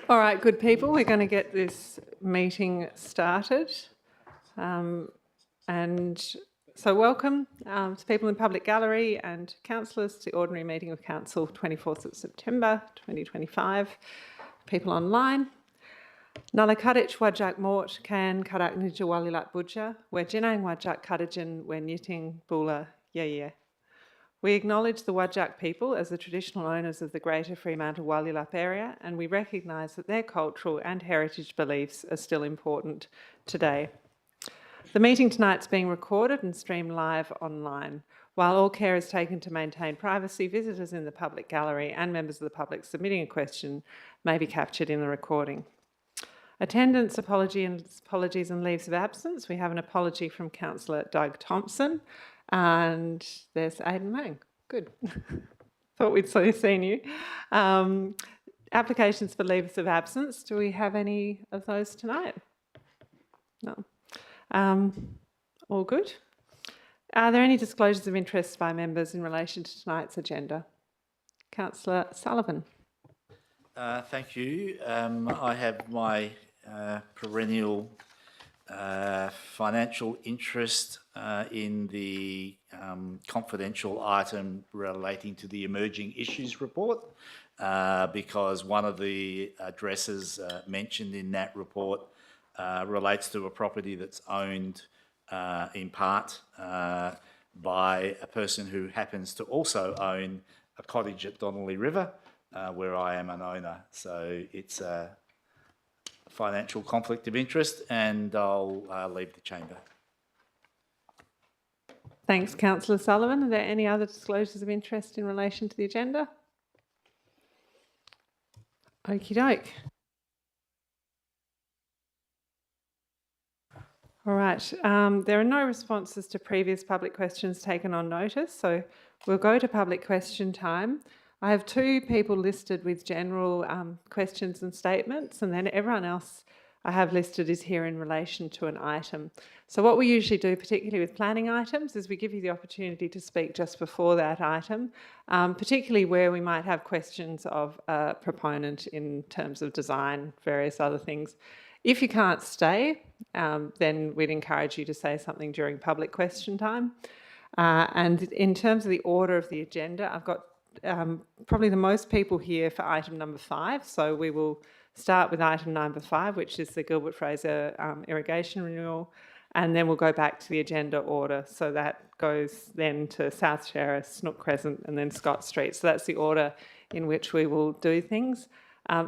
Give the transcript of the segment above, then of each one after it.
All right, good people, we're going to get this meeting started. And so welcome to people in the public gallery and councillors to the ordinary meeting of council 24th of September 2025. People online. Nala Kadich Wajak Mort Kan Karak Nija Walilat Budja, where Jinang Wajak Kadajin, where Knitting Bula Yeah. We acknowledge the Whadjuk people as the traditional owners of the Greater Fremantle Walyalup area, and we recognise that their cultural and heritage beliefs are still important today. The meeting tonight is being recorded and streamed live online. While all care is taken to maintain privacy, visitors in the public gallery and members of the public submitting a question may be captured in the recording. Attendance, apologies and leaves of absence. We have an apology from Councillor Doug Thompson. And there's Aidan Mang. Good. Thought we'd seen you. Applications for leaves of absence. Do we have any of those tonight? No. All good. Are there any disclosures of interest by members in relation to tonight's agenda? Councillor Sullivan. Thank you. I have my perennial financial interest in the confidential item relating to the emerging issues report because one of the addresses mentioned in that report relates to a property that's owned in part by a person who happens to also own a cottage at Donnelly River where I am an owner. So it's a financial conflict of interest, and I'll leave the chamber. Thanks, Councillor Sullivan. Are there any other disclosures of interest in relation to the agenda? Okie doke. All right, there are no responses to previous public questions taken on notice, so we'll go to public question time. I have two people listed with general questions and statements, and then everyone else I have listed is here in relation to an item. So what we usually do, particularly with planning items, is we give you the opportunity to speak just before that item, particularly where we might have questions of a proponent in terms of design, various other things. If you can't stay, then we'd encourage you to say something during public question time. And in terms of the order of the agenda, I've got probably the most people here for item number 5. So we will start with item number 5, which is the Gilbert Fraser irrigation renewal, and then we'll go back to the agenda order. So that goes then to South Terrace, Snook Crescent, and then Scott Street. So that's the order in which we will do things.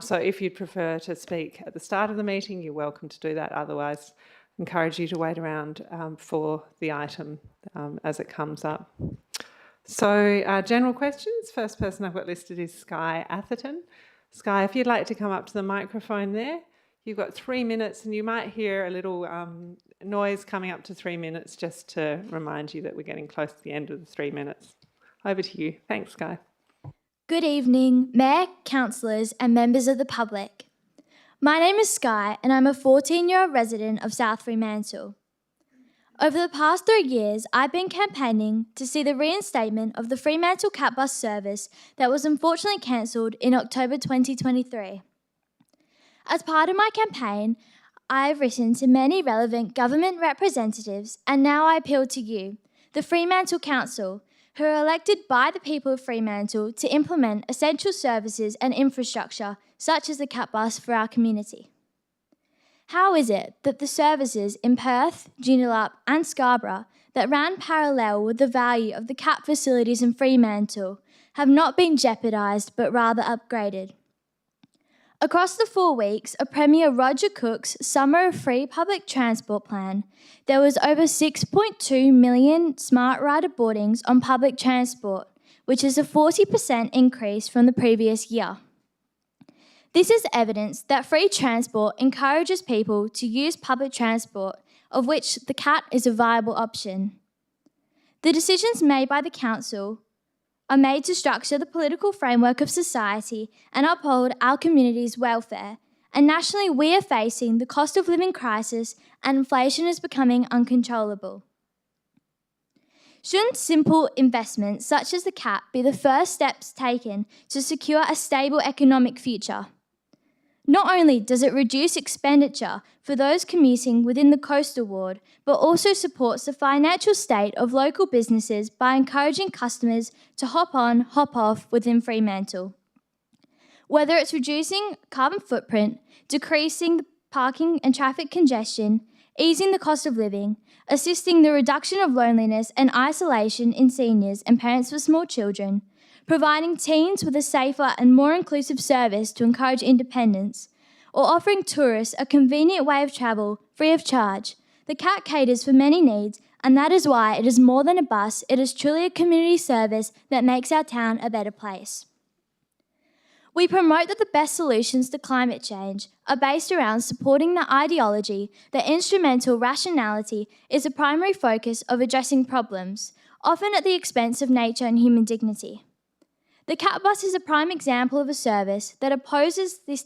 So if you'd prefer to speak at the start of the meeting, you're welcome to do that. Otherwise, I encourage you to wait around for the item as it comes up. So general questions. First person I've got listed is Sky Atherton. Sky, if you'd like to come up to the microphone there, you've got 3 minutes, and you might hear a little noise coming up to 3 minutes just to remind you that we're getting close to the end of the 3 minutes. Over to you. Thanks, Sky. Good evening, Mayor, councillors and members of the public. My name is Sky and I'm a 14-year-old resident of South Fremantle. Over the past 3 years, I've been campaigning to see the reinstatement of the Fremantle Cat Bus service that was unfortunately cancelled in October 2023. As part of my campaign, I've written to many relevant government representatives, and now I appeal to you, the Fremantle Council, who are elected by the people of Fremantle to implement essential services and infrastructure such as the Cat Bus for our community. How is it that the services in Perth, Joondalup and Scarborough that ran parallel with the value of the CAT facilities in Fremantle have not been jeopardised but rather upgraded? Across the 4 weeks of Premier Roger Cook's Summer of Free Public Transport plan, there was over 6.2 million smart rider boardings on public transport, which is a 40% increase from the previous year. This is evidence that free transport encourages people to use public transport, of which the CAT is a viable option. The decisions made by the Council are made to structure the political framework of society and uphold our community's welfare, and nationally we are facing the cost of living crisis and inflation is becoming uncontrollable. Shouldn't simple investments such as the CAT be the first steps taken to secure a stable economic future? Not only does it reduce expenditure for those commuting within the coastal ward, but also supports the financial state of local businesses by encouraging customers to hop on, hop off within Fremantle. Whether it's reducing carbon footprint, decreasing the parking and traffic congestion, easing the cost of living, assisting the reduction of loneliness and isolation in seniors and parents with small children, providing teens with a safer and more inclusive service to encourage independence, or offering tourists a convenient way of travel free of charge, the CAT caters for many needs, and that is why it is more than a bus, it is truly a community service that makes our town a better place. We promote that the best solutions to climate change are based around supporting the ideology that instrumental rationality is a primary focus of addressing problems, often at the expense of nature and human dignity. The CAT bus is a prime example of a service that opposes this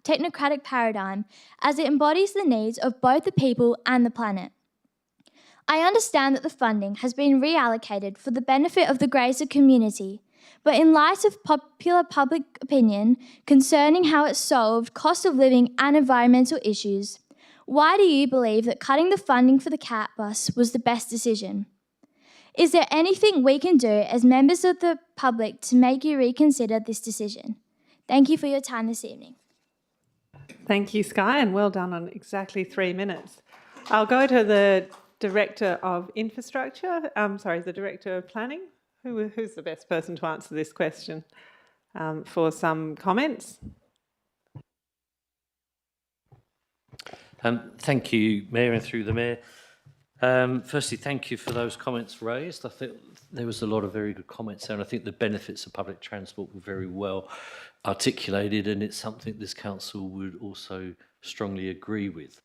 technocratic paradigm as it embodies the needs of both the people and the planet. I understand that the funding has been reallocated for the benefit of the greater community, but in light of popular public opinion concerning how it solved cost of living and environmental issues, why do you believe that cutting the funding for the CAT bus was the best decision? Is there anything we can do as members of the public to make you reconsider this decision? Thank you for your time this evening. Thank you, Sky, and well done on exactly 3 minutes. I'll go to the Director of Infrastructure, the Director of Planning. Who's the best person to answer this question for some comments? Thank you, Mayor, and through the Mayor. Firstly, thank you for those comments raised. I think there was a lot of very good comments there, and I think the benefits of public transport were very well articulated, and it's something this council would also strongly agree with.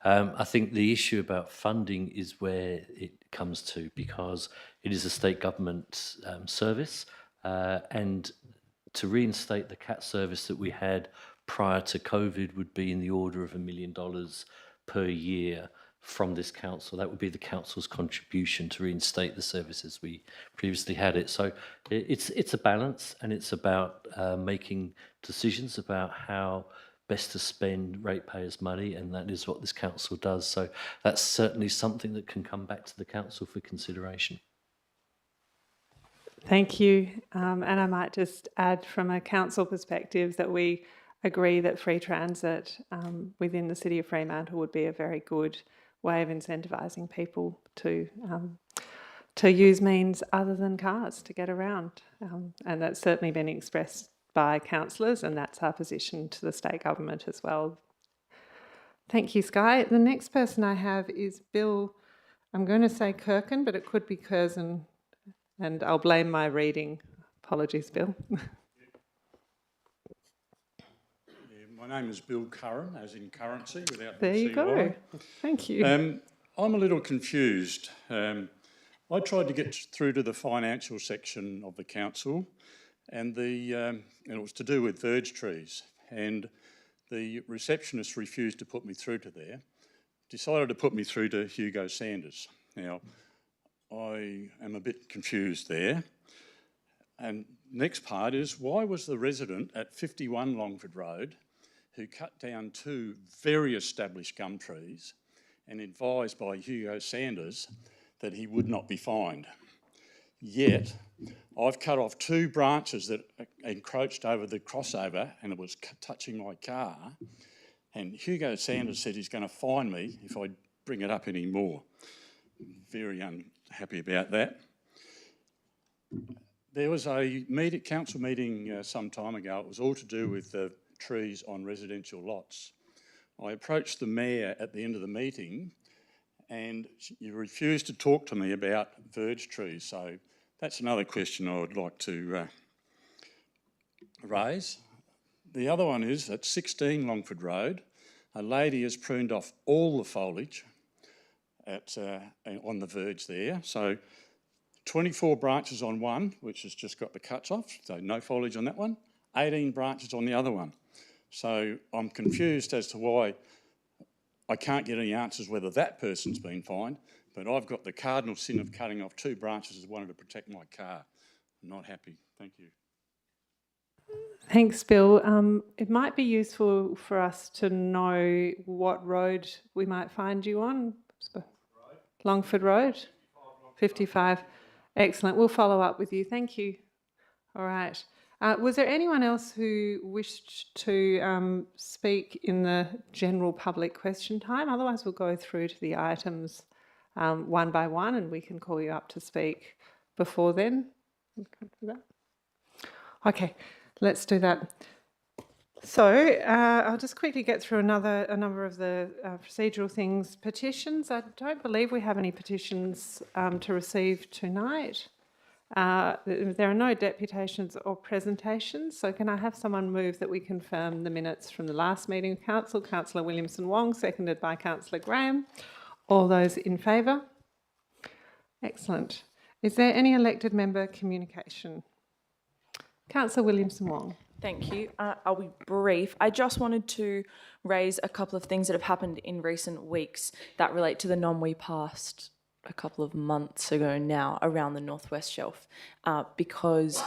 I think the issue about funding is where it comes to, because it is a state government service, and to reinstate the CAT service that we had prior to COVID would be in the order of $1 million per year from this council. That would be the council's contribution to reinstate the services we previously had it. So it's a balance, and it's about making decisions about how best to spend ratepayers' money, and that is what this council does. So that's certainly something that can come back to the council for consideration. Thank you. And I might just add from a council perspective that we agree that free transit within the City of Fremantle would be a very good way of incentivising people to use means other than cars to get around. And that's certainly been expressed by councillors, and that's our position to the state government as well. Thank you, Sky. The next person I have is Bill, I'm going to say Kirkin, but it could be Curzon, and I'll blame my reading. Apologies, Bill. My name is Bill Curran, as in currency, without There you go. Thank you. I'm a little confused. I tried to get through to the financial section of the council, and it was to do with verge trees, and the receptionist refused to put me through to there. Decided to put me through to Hugo Sanders. Now, I am a bit confused there. And next part is, why was the resident at 51 Longford Road, who cut down 2 very established gum trees and advised by Hugo Sanders that he would not be fined? Yet, I've cut off 2 branches that encroached over the crossover, and it was touching my car, and Hugo Sanders said he's going to fine me if I bring it up anymore. Very unhappy about that. There was a council meeting some time ago. It was all to do with the trees on residential lots. I approached the mayor at the end of the meeting, and you refused to talk to me about verge trees. So that's another question I would like to raise. The other one is at 16 Longford Road, a lady has pruned off all the foliage on the verge there. So 24 branches on one, which has just got the cuts off, so no foliage on that one, 18 branches on the other one. So I'm confused as to why I can't get any answers whether that person's been fined, but I've got the cardinal sin of cutting off 2 branches as I wanted to protect my car. I'm not happy. Thank you. Thanks, Bill. It might be useful for us to know what road we might find you on. Longford Road? 55. Excellent. We'll follow up with you. Thank you. All right. Was there anyone else who wished to speak in the general public question time? Otherwise, we'll go through to the items one by one and we can call you up to speak before then. Okay, let's do that. So I'll just quickly get through a number of the procedural things. Petitions, I don't believe we have any petitions to receive tonight. There are no deputations or presentations, so can I have someone move that we confirm the minutes from the last meeting of Council? Councillor Williamson-Wong, seconded by Councillor Graham. All those in favour? Excellent. Is there any elected member communication? Councillor Williamson-Wong. Thank you. I'll be brief. I just wanted to raise a couple of things that have happened in recent weeks that relate to the NOM we passed a couple of months ago now around the North West Shelf, because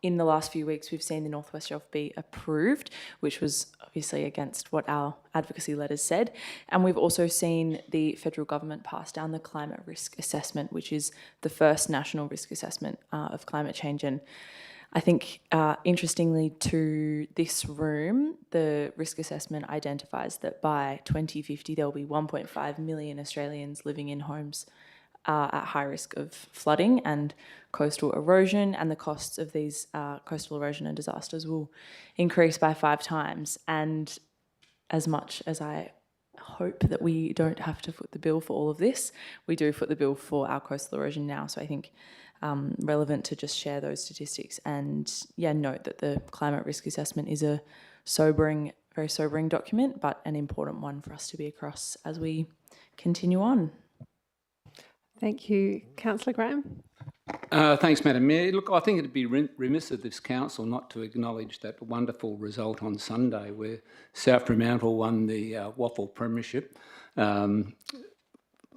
in the last few weeks we've seen the North West Shelf be approved, which was obviously against what our advocacy letters said. And we've also seen the federal government pass down the climate risk assessment, which is the first national risk assessment of climate change. And I think, interestingly to this room, the risk assessment identifies that by 2050 there will be 1.5 million Australians living in homes at high risk of flooding and coastal erosion, and the costs of these coastal erosion and disasters will increase by 5 times. And as much as I hope that we don't have to foot the bill for all of this, we do foot the bill for our coastal erosion now. So I think relevant to just share those statistics and note that the climate risk assessment is a very sobering document, but an important one for us to be across as we continue on. Thank you. Councillor Graham. Thanks, Madam Mayor. Look, I think it'd be remiss of this council not to acknowledge that wonderful result on Sunday where South Fremantle won the Waffle Premiership.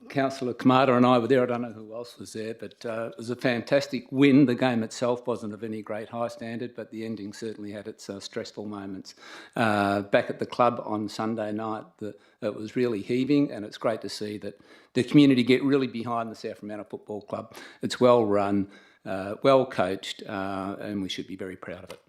Councillor Kamada and I were there. I don't know who else was there, but it was a fantastic win. The game itself wasn't of any great high standard, but the ending certainly had its stressful moments. Back at the club on Sunday night, it was really heaving, and it's great to see that the community get really behind the South Fremantle Football Club. It's well run, well coached, and we should be very proud of it.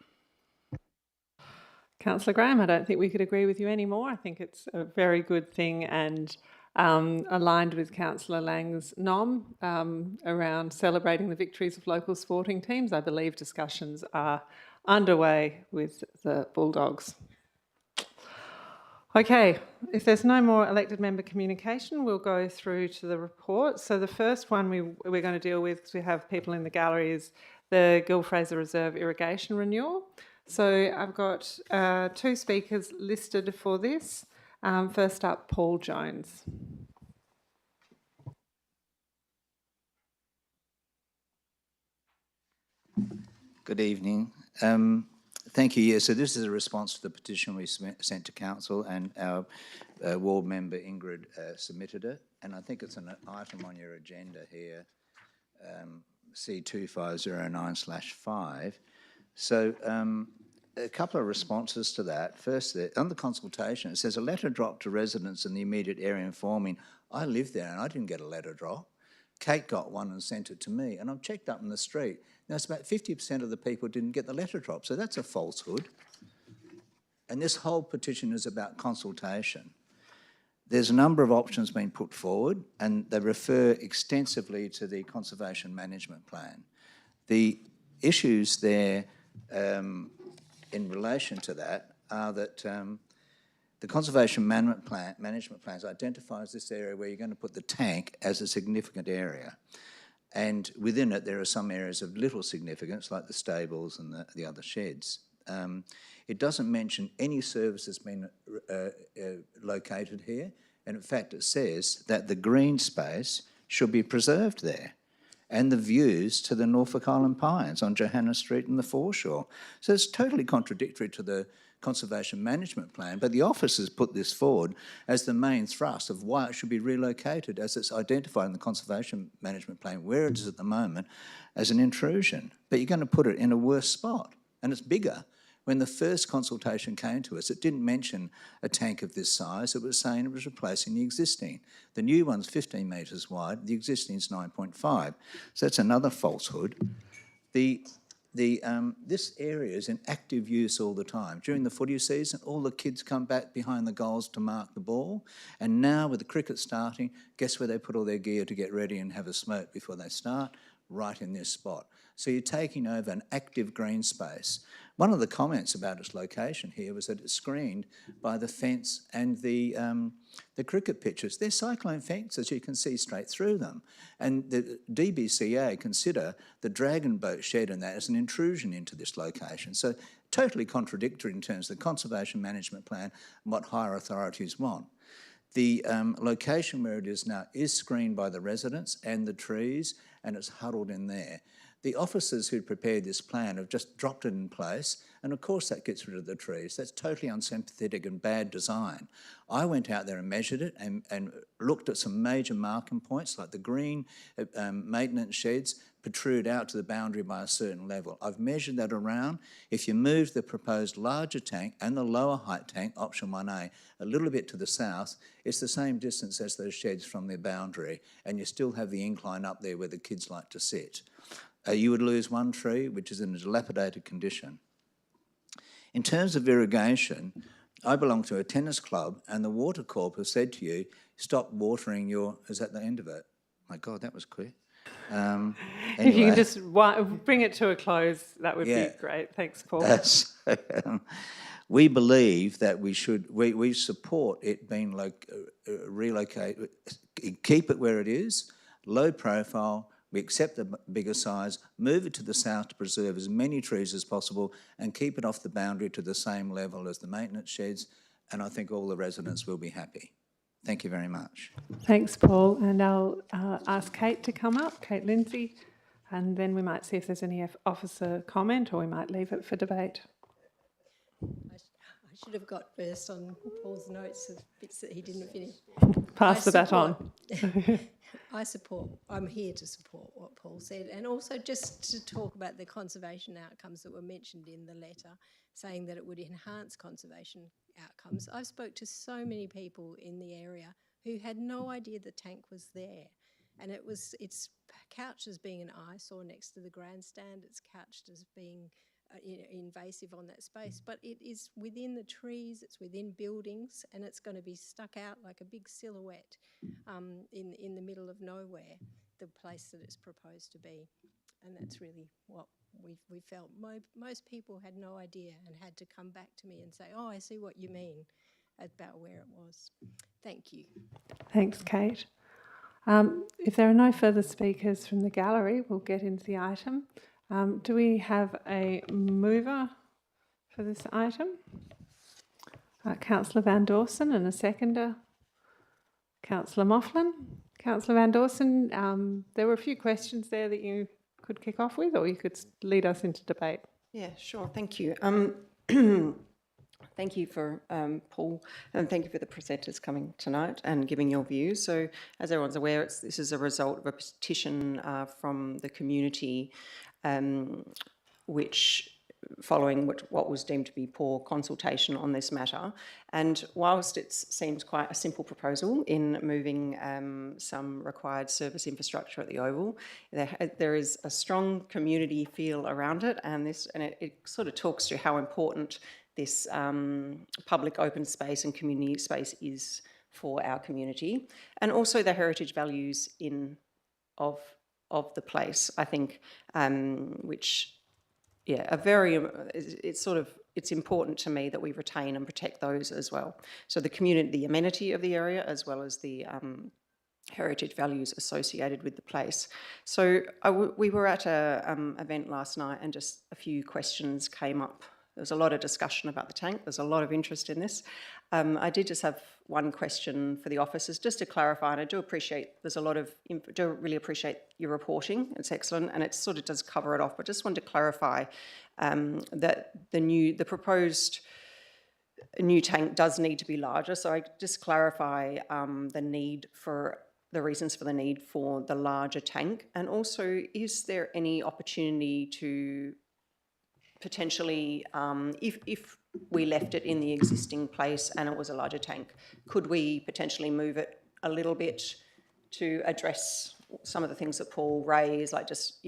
Councillor Graham, I don't think we could agree with you anymore. I think it's a very good thing and aligned with Councillor Lang's NOM around celebrating the victories of local sporting teams. I believe discussions are underway with the Bulldogs. Okay, if there's no more elected member communication, we'll go through to the report. So the first one we're going to deal with, because we have people in the gallery, is the Gil Fraser Reserve irrigation renewal. So I've got 2 speakers listed for this. First up, Paul Jones. Good evening. Thank you. Yeah, so this is a response to the petition we sent to council, and our ward member Ingrid submitted it. And I think it's an item on your agenda here, C2509/5. So a couple of responses to that. First, on the consultation, it says a letter dropped to residents in the immediate area informing, I live there and I didn't get a letter drop. Kate got one and sent it to me, and I've checked up in the street. Now, it's about 50% of the people didn't get the letter drop, so that's a falsehood. And this whole petition is about consultation. There's a number of options being put forward, and they refer extensively to the Conservation Management Plan. The issues there in relation to that are that the Conservation Management Plans identifies this area where you're going to put the tank as a significant area. And within it, there are some areas of little significance, like the stables and the other sheds. It doesn't mention any services being located here. And in fact, it says that the green space should be preserved there, and the views to the Norfolk Island Pines on Johanna Street and the foreshore. So it's totally contradictory to the Conservation Management Plan, but the office has put this forward as the main thrust of why it should be relocated, as it's identified in the Conservation Management Plan, where it is at the moment, as an intrusion. But you're going to put it in a worse spot, and it's bigger. When the first consultation came to us, it didn't mention a tank of this size. It was saying it was replacing the existing. The new one's 15 metres wide, the existing's 9.5. So that's another falsehood. This area is in active use all the time. During the footy season, all the kids come back behind the goals to mark the ball. And now with the cricket starting, guess where they put all their gear to get ready and have a smoke before they start? Right in this spot. So you're taking over an active green space. One of the comments about its location here was that it's screened by the fence and the cricket pitches. They're cyclone fences, you can see straight through them. And the DBCA consider the Dragon Boat shed and that as an intrusion into this location. So totally contradictory in terms of the Conservation Management Plan and what higher authorities want. The location where it is now is screened by the residents and the trees, and it's huddled in there. The officers who prepared this plan have just dropped it in place, and of course that gets rid of the trees. That's totally unsympathetic and bad design. I went out there and measured it and looked at some major marking points, like the green maintenance sheds protrude out to the boundary by a certain level. I've measured that around. If you move the proposed larger tank and the lower height tank, option 1A, a little bit to the south, it's the same distance as those sheds from their boundary, and you still have the incline up there where the kids like to sit. You would lose one tree, which is in a dilapidated condition. In terms of irrigation, I belong to a tennis club, and the Water Corp has said to you, stop watering your... Is that the end of it? My God, that was quick. If you Anyway. can just bring it to a close, that would be great. Thanks, Paul. We believe that we support it being relocated, keep it where it is, low profile. We accept the bigger size, move it to the south to preserve as many trees as possible and keep it off the boundary to the same level as the maintenance sheds, and I think all the residents will be happy. Thank you very much. Thanks, Paul. And I'll ask Kate to come up, Kate Lindsay, and then we might see if there's any officer comment, or we might leave it for debate. I should have got first on Paul's notes of bits that he didn't finish. Pass the baton. I'm here to support what Paul said, and also just to talk about the conservation outcomes that were mentioned in the letter, saying that it would enhance conservation outcomes. I've spoke to so many people in the area who had no idea the tank was there, and it's couched as being an eyesore next to the grandstand. It's couched as being invasive on that space, but it is within the trees, it's within buildings, and it's going to be stuck out like a big silhouette in the middle of nowhere, the place that it's proposed to be. And that's really what we felt. Most people had no idea and had to come back to me and say, oh, I see what you mean about where it was. Thank you. Thanks, Kate. If there are no further speakers from the gallery, we'll get into the item. Do we have a mover for this item? Councillor Van Dawson, and a seconder, Councillor Moughlin. Councillor Van Dawson, there were a few questions there that you could kick off with, or you could lead us into debate. Yeah, sure. Thank you. Thank you for Paul, and thank you for the presenters coming tonight and giving your views. So, as everyone's aware, this is a result of a petition from the community, following what was deemed to be poor consultation on this matter. And whilst it seems quite a simple proposal in moving some required service infrastructure at the Oval, there is a strong community feel around it, and it sort of talks to how important this public open space and community space is for our community, and also the heritage values of the place, I think, which, yeah, it's important to me that we retain and protect those as well. So the community, the amenity of the area, as well as the heritage values associated with the place. So we were at an event last night, and just a few questions came up. There was a lot of discussion about the tank. There's a lot of interest in this. I did just have one question for the officers, just to clarify, and I do appreciate really appreciate your reporting. It's excellent, and it sort of does cover it off, but just wanted to clarify that the proposed new tank does need to be larger. So I just clarify the reasons for the need for the larger tank, and also, is there any opportunity to potentially, if we left it in the existing place and it was a larger tank, could we potentially move it a little bit to address some of the things that Paul raised, like just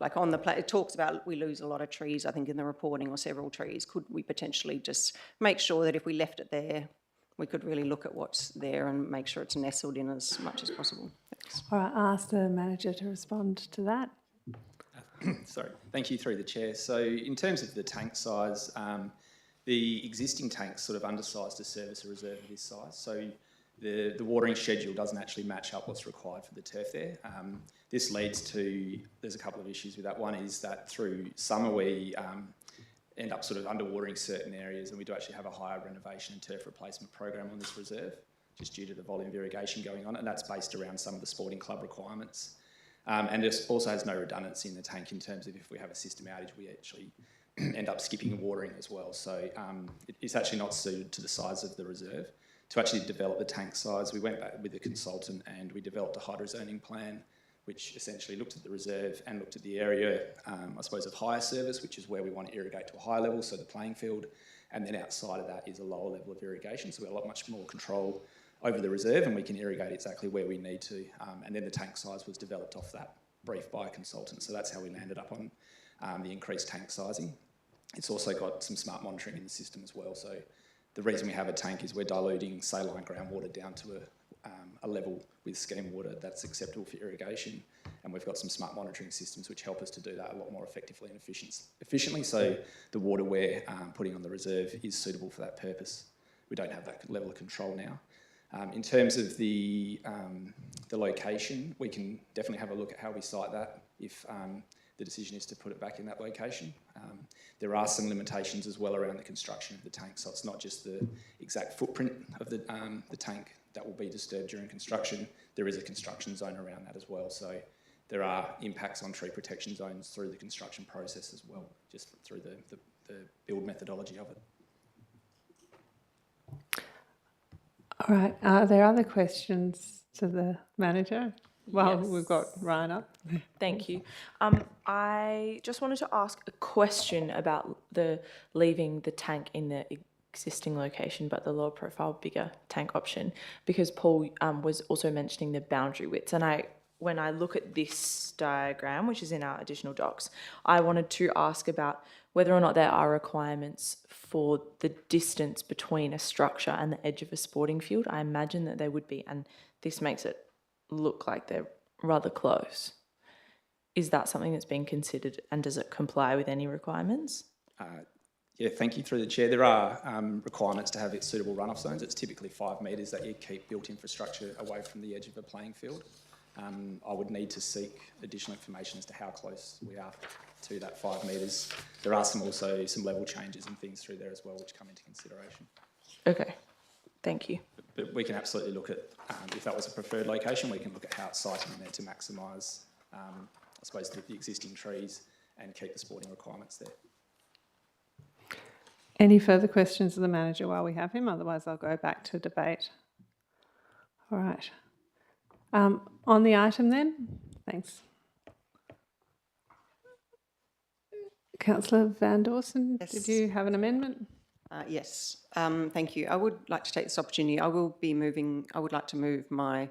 like on the it talks about we lose a lot of trees, I think, in the reporting, or several trees. Could we potentially just make sure that if we left it there, we could really look at what's there and make sure it's nestled in as much as possible? Thanks. All right, I'll ask the manager to respond to that. Sorry, thank you through the chair. So in terms of the tank size, the existing tank's sort of undersized to service a reserve of this size. So the watering schedule doesn't actually match up what's required for the turf there. This leads to, there's a couple of issues with that. One is that through summer we end up sort of underwatering certain areas, and we do actually have a higher renovation and turf replacement program on this reserve, just due to the volume of irrigation going on, and that's based around some of the sporting club requirements. And it also has no redundancy in the tank in terms of if we have a system outage, we actually end up skipping watering as well. So it's actually not suited to the size of the reserve. To actually develop the tank size, we went back with a consultant and we developed a hydrozoning plan, which essentially looked at the reserve and looked at the area, I suppose, of higher service, which is where we want to irrigate to a higher level, so the playing field. And then outside of that is a lower level of irrigation, so we have a lot much more control over the reserve and we can irrigate exactly where we need to. And then the tank size was developed off that brief by a consultant, so that's how we landed up on the increased tank sizing. It's also got some smart monitoring in the system as well, so the reason we have a tank is we're diluting saline groundwater down to a level with scheme water that's acceptable for irrigation, and we've got some smart monitoring systems which help us to do that a lot more effectively and efficiently, so the water we're putting on the reserve is suitable for that purpose. We don't have that level of control now. In terms of the location, we can definitely have a look at how we site that if the decision is to put it back in that location. There are some limitations as well around the construction of the tank, so it's not just the exact footprint of the tank that will be disturbed during construction. There is a construction zone around that as well, so there are impacts on tree protection zones through the construction process as well, just through the build methodology of it. All right, are there other questions to the manager? Well, Yes. we've got Ryan up. Thank you. I just wanted to ask a question about the leaving the tank in the existing location, but the lower profile, bigger tank option, because Paul was also mentioning the boundary widths. And when I look at this diagram, which is in our additional docs, I wanted to ask about whether or not there are requirements for the distance between a structure and the edge of a sporting field. I imagine that there would be, and this makes it look like they're rather close. Is that something that's being considered, and does it comply with any requirements? Yeah, thank you through the chair. There are requirements to have suitable runoff zones. It's typically 5 metres that you keep built infrastructure away from the edge of a playing field. I would need to seek additional information as to how close we are to that 5 metres. There are also some level changes and things through there as well which come into consideration. Okay, thank you. But we can absolutely look at, if that was a preferred location, we can look at how it's sited in there to maximise, I suppose, the existing trees and keep the sporting requirements there. Any further questions of the manager while we have him? Otherwise, I'll go back to debate. All right. On the item then? Thanks. Councillor Van Dawson, Yes. did you have an amendment? Yes, thank you. I would like to take this opportunity. I would like to move my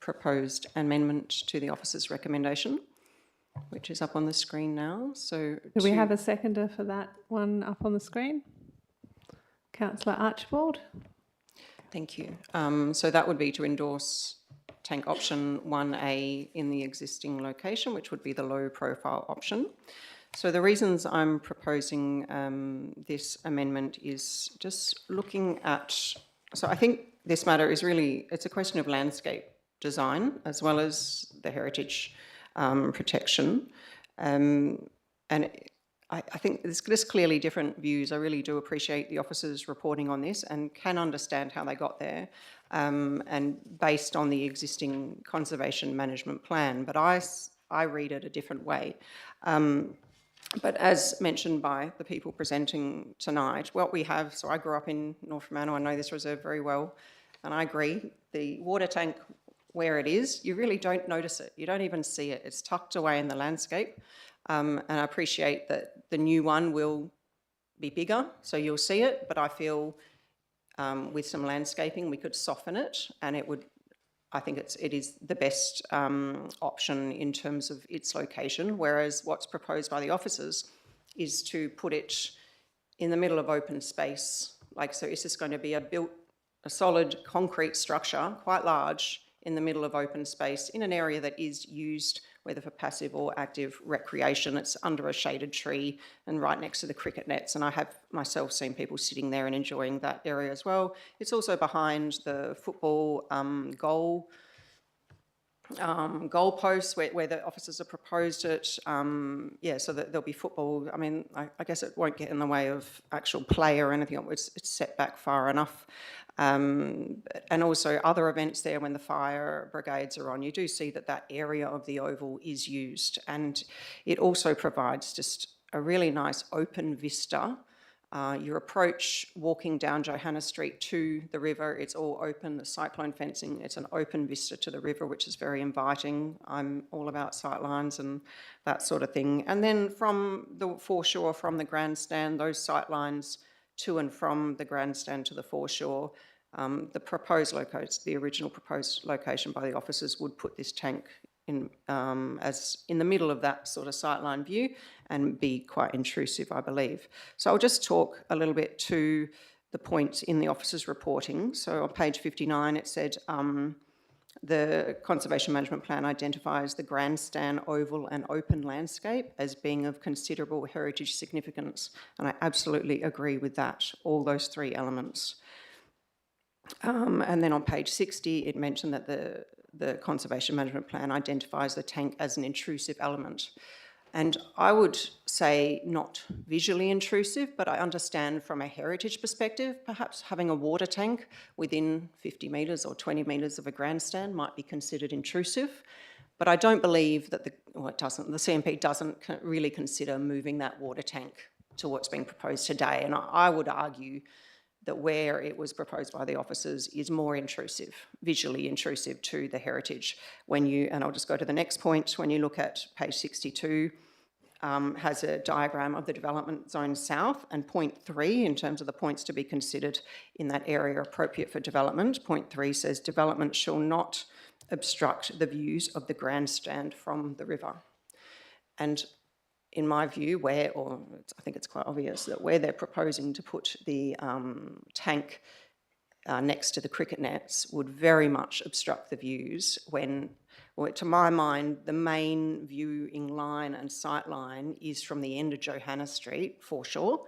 proposed amendment to the officer's recommendation, which is up on the screen now. So Do we have a seconder for that one up on the screen? Councillor Archibald? Thank you. So that would be to endorse tank option 1A in the existing location, which would be the low profile option. So the reasons I'm proposing this amendment is just looking at, so I think this matter is really, it's a question of landscape design as well as the heritage protection. And I think there's clearly different views. I really do appreciate the officers reporting on this and can understand how they got there, and based on the existing conservation management plan. But I read it a different way. But as mentioned by the people presenting tonight, what we have, so I grew up in North Fremantle, I know this reserve very well, and I agree, the water tank where it is, you really don't notice it. You don't even see it. It's tucked away in the landscape. And I appreciate that the new one will be bigger, so you'll see it, but I feel with some landscaping we could soften it, and I think it is the best option in terms of its location, whereas what's proposed by the officers is to put it in the middle of open space. So it's just going to be a solid concrete structure, quite large, in the middle of open space in an area that is used whether for passive or active recreation. It's under a shaded tree and right next to the cricket nets, and I have myself seen people sitting there and enjoying that area as well. It's also behind the football goal posts where the officers have proposed it. So that there'll be football. I mean, I guess it won't get in the way of actual play or anything. It's set back far enough. And also other events there when the fire brigades are on, you do see that area of the oval is used, and it also provides just a really nice open vista. Your approach walking down Johanna Street to the river, it's all open, the cyclone fencing, it's an open vista to the river, which is very inviting. I'm all about sightlines and that sort of thing. And then from the foreshore, from the grandstand, those sightlines to and from the grandstand to the foreshore, the original proposed location by the officers would put this tank in the middle of that sort of sightline view and be quite intrusive, I believe. So I'll just talk a little bit to the points in the officers' reporting. So on page 59, it said the Conservation Management Plan identifies the grandstand, oval and open landscape as being of considerable heritage significance, and I absolutely agree with that, all those three elements. And then on page 60, it mentioned that the Conservation Management Plan identifies the tank as an intrusive element. And I would say not visually intrusive, but I understand from a heritage perspective, perhaps having a water tank within 50 metres or 20 metres of a grandstand might be considered intrusive. But I don't believe that the CMP doesn't really consider moving that water tank to what's being proposed today. And I would argue that where it was proposed by the officers is more intrusive, visually intrusive to the heritage. And I'll just go to the next point, when you look at page 62, has a diagram of the development zone south, and point 3, in terms of the points to be considered in that area appropriate for development, point 3 says development shall not obstruct the views of the grandstand from the river. And in my view, I think it's quite obvious that where they're proposing to put the tank next to the cricket nets would very much obstruct the views when, to my mind, the main viewing line and sight line is from the end of Johanna Street, foreshore,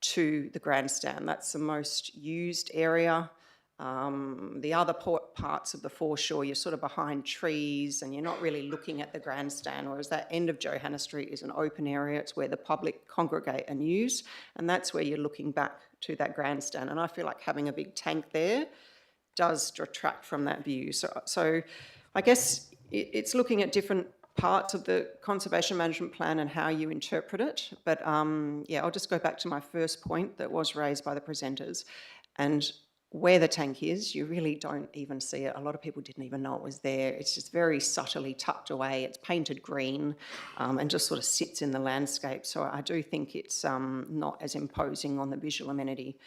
to the grandstand. That's the most used area. The other parts of the foreshore, you're sort of behind trees and you're not really looking at the grandstand, whereas that end of Johanna Street is an open area. It's where the public congregate and use, and that's where you're looking back to that grandstand. And I feel like having a big tank there does detract from that view. So I guess it's looking at different parts of the Conservation Management Plan and how you interpret it. But I'll just go back to my first point that was raised by the presenters. And where the tank is, you really don't even see it. A lot of people didn't even know it was there. It's just very subtly tucked away. It's painted green and just sort of sits in the landscape. So I do think it's not as imposing on the visual amenity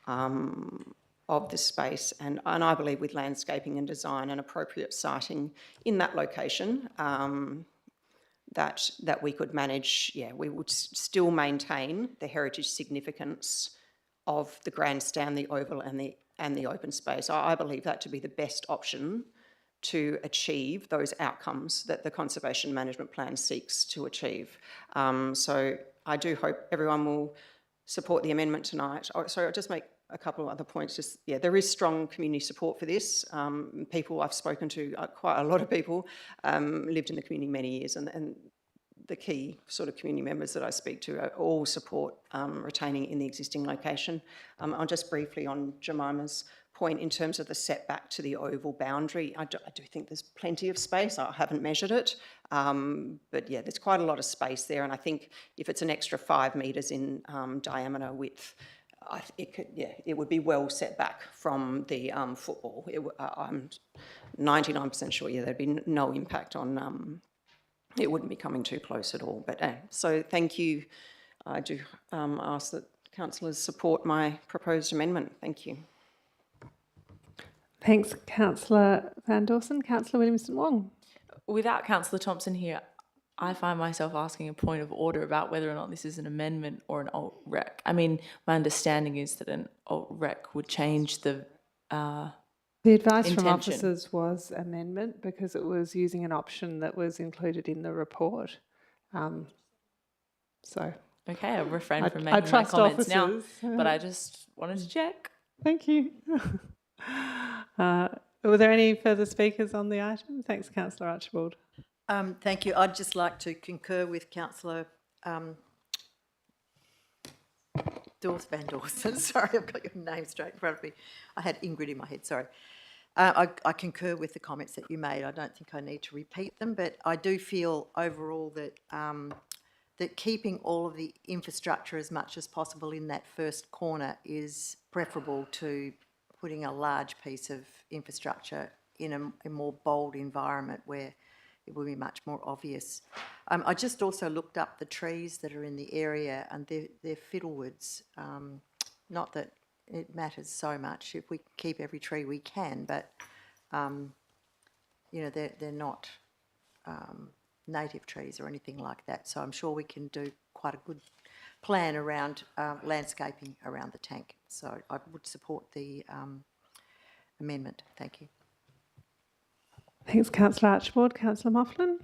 of the space. And I believe with landscaping and design and appropriate siting in that location, that we could manage, we would still maintain the heritage significance of the grandstand, the oval and the open space. I believe that to be the best option to achieve those outcomes that the Conservation Management Plan seeks to achieve. So I do hope everyone will support the amendment tonight. Sorry, I'll just make a couple of other points. There is strong community support for this. People I've spoken to, quite a lot of people, lived in the community many years, and the key sort of community members that I speak to all support retaining in the existing location. I'll just briefly on Jemima's point in terms of the setback to the oval boundary. I do think there's plenty of space. I haven't measured it, but there's quite a lot of space there. And I think if it's an extra 5 metres in diameter width, it would be well set back from the football. I'm 99% sure there'd be no impact on it wouldn't be coming too close at all. But so thank you. I do ask that councillors support my proposed amendment. Thank you. Thanks, Councillor Van Dawson. Councillor Williamson Wong. Without Councillor Thompson here, I find myself asking a point of order about whether or not this is an amendment or an alt rec. I mean, my understanding is that an alt rec would change the The advice from intention. officers was amendment because it was using an option that was included in the report. So Okay, I'll refrain I- from I making my trust comments now, officers. but I just wanted to check. thank you. Were there any further speakers on the item? Thanks, Councillor Archibald. Thank you. I'd just like to concur with Councillor Van Dawson. Sorry, I've got your name straight in front of me. I had Ingrid in my head, sorry. I concur with the comments that you made. I don't think I need to repeat them, but I do feel overall that that keeping all of the infrastructure as much as possible in that first corner is preferable to putting a large piece of infrastructure in a more bold environment where it will be much more obvious. I just also looked up the trees that are in the area, and they're fiddlewoods. Not that it matters so much if we keep every tree we can, but you know, they're not native trees or anything like that. So I'm sure we can do quite a good plan around landscaping around the tank. So I would support the amendment. Thank you. Thanks, Councillor Archibald. Councillor Mofflin.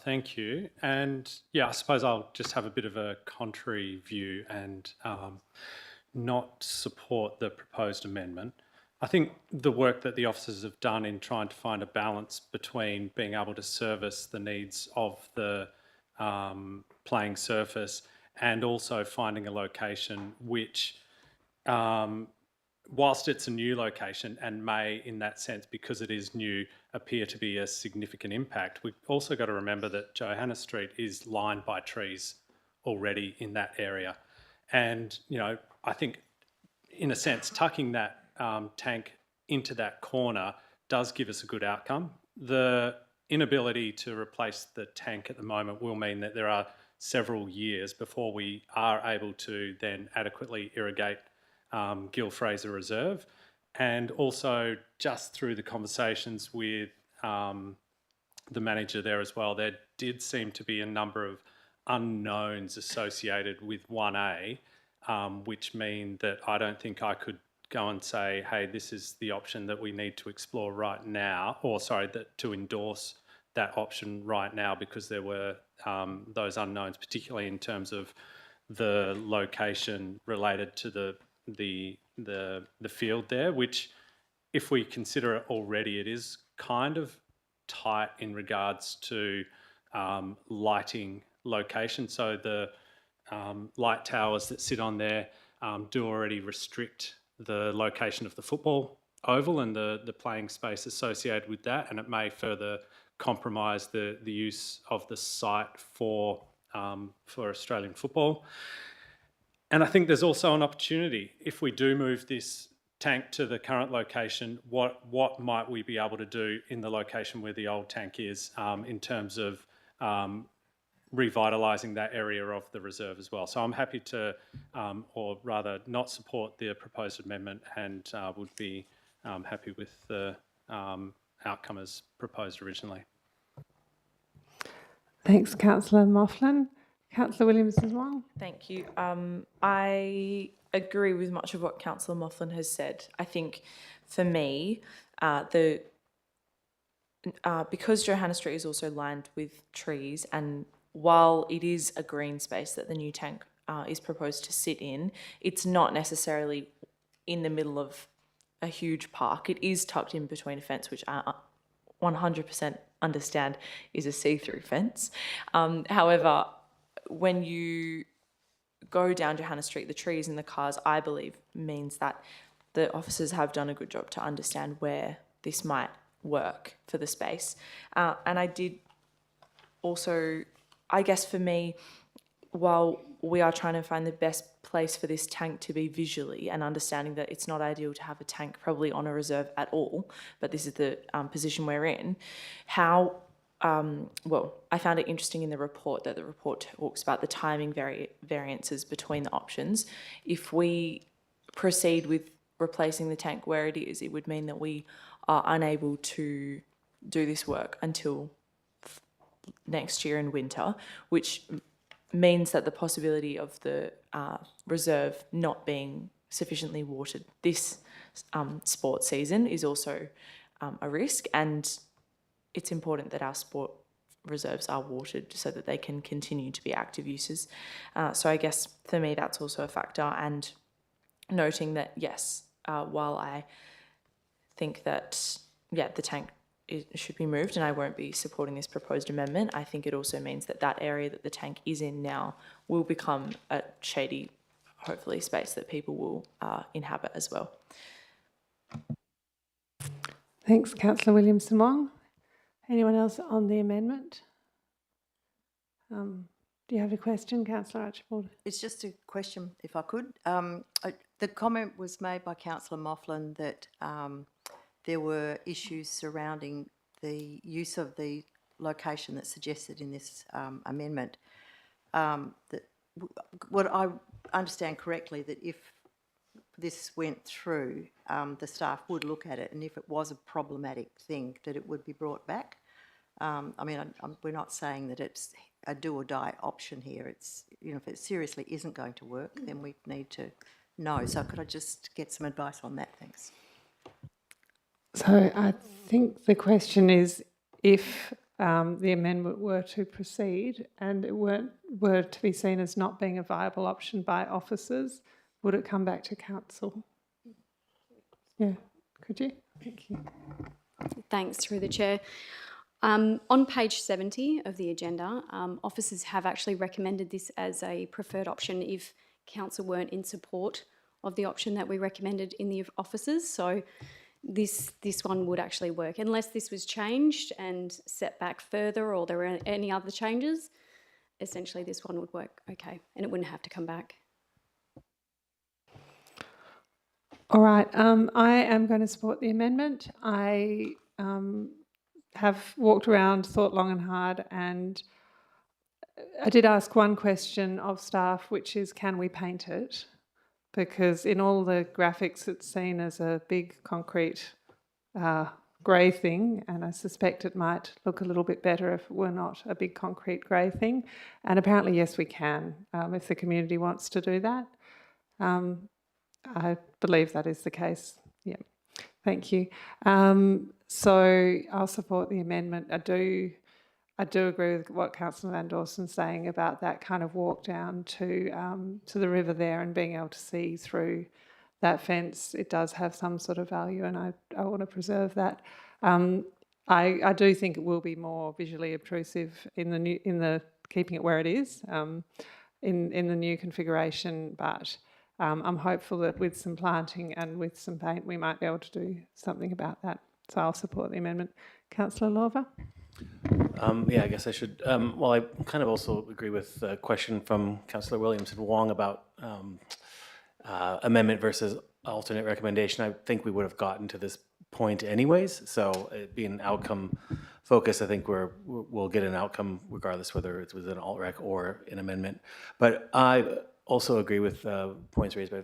Thank you. And yeah, I suppose I'll just have a bit of a contrary view and not support the proposed amendment. I think the work that the officers have done in trying to find a balance between being able to service the needs of the playing surface and also finding a location which, whilst it's a new location and may, in that sense, because it is new, appear to be a significant impact, we've also got to remember that Johanna Street is lined by trees already in that area. And, you know, I think, in a sense, tucking that tank into that corner does give us a good outcome. The inability to replace the tank at the moment will mean that there are several years before we are able to then adequately irrigate Gil Fraser Reserve. And also, just through the conversations with the manager there as well, there did seem to be a number of unknowns associated with 1A, which mean that I don't think I could go and say, hey, this is the option that we need to explore right now, or sorry, that to endorse that option right now, because there were those unknowns, particularly in terms of the location related to the field there, which, if we consider it already, it is kind of tight in regards to lighting location. So the light towers that sit on there do already restrict the location of the football oval and the playing space associated with that, and it may further compromise the use of the site for Australian football. And I think there's also an opportunity, if we do move this tank to the current location, what might we be able to do in the location where the old tank is in terms of revitalising that area of the reserve as well. So I'm happy to, or rather not support the proposed amendment, and would be happy with the outcome as proposed originally. Thanks, Councillor Mofflin. Councillor Williams as well. Thank you. I agree with much of what Councillor Mofflin has said. I think for me, because Johanna Street is also lined with trees, and while it is a green space that the new tank is proposed to sit in, it's not necessarily in the middle of a huge park. It is tucked in between a fence, which I 100% understand is a see-through fence. However, when you go down Johanna Street, the trees and the cars, I believe, means that the officers have done a good job to understand where this might work for the space. And I did also, I guess for me, while we are trying to find the best place for this tank to be visually, and understanding that it's not ideal to have a tank probably on a reserve at all, but this is the position we're in, how I found it interesting in the report that the report talks about the timing variances between the options. If we proceed with replacing the tank where it is, it would mean that we are unable to do this work until next year in winter, which means that the possibility of the reserve not being sufficiently watered this sport season is also a risk, and it's important that our sport reserves are watered so that they can continue to be active uses. So I guess for me that's also a factor, and noting that yes, while I think that the tank should be moved and I won't be supporting this proposed amendment, I think it also means that that area that the tank is in now will become a shady, hopefully, space that people will inhabit as well. Thanks, Councillor Williamson-Wong. Anyone else on the amendment? Do you have a question, Councillor Archibald? It's just a question, if I could. The comment was made by Councillor Moughlin that there were issues surrounding the use of the location that's suggested in this amendment. What I understand correctly, that if this went through, the staff would look at it, and if it was a problematic thing, that it would be brought back. I mean, we're not saying that it's a do or die option here. It's, you know, if it seriously isn't going to work, then we need to know. So could I just get some advice on that? Thanks. So I think the question is, if the amendment were to proceed and it were to be seen as not being a viable option by officers, would it come back to council? Yeah, could you? Thank you. Thanks, through the chair. On page 70 of the agenda, officers have actually recommended this as a preferred option if council weren't in support of the option that we recommended in the officers. So this one would actually work, unless this was changed and set back further or there were any other changes. Essentially, this one would work okay, and it wouldn't have to come back. All right, I am going to support the amendment. I have walked around, thought long and hard, and I did ask one question of staff, which is, can we paint it? Because in all the graphics it's seen as a big concrete grey thing, and I suspect it might look a little bit better if it were not a big concrete grey thing. And apparently, yes, we can, if the community wants to do that. I believe that is the case. Yeah, thank you. So I'll support the amendment. I do agree with what Councillor Van Dorson's saying about that kind of walk down to the river there and being able to see through that fence. It does have some sort of value, and I want to preserve that. I do think it will be more visually obtrusive in the keeping it where it is in the new configuration, but I'm hopeful that with some planting and with some paint we might be able to do something about that. So I'll support the amendment. Councillor Lorver? Yeah, I guess I should. Well, I kind of also agree with the question from Councillor Williamson-Wong about amendment versus alternate recommendation. I think we would have gotten to this point anyways. So it being outcome focused, I think we'll get an outcome regardless whether it was an alt-rec or an amendment. But I also agree with points raised by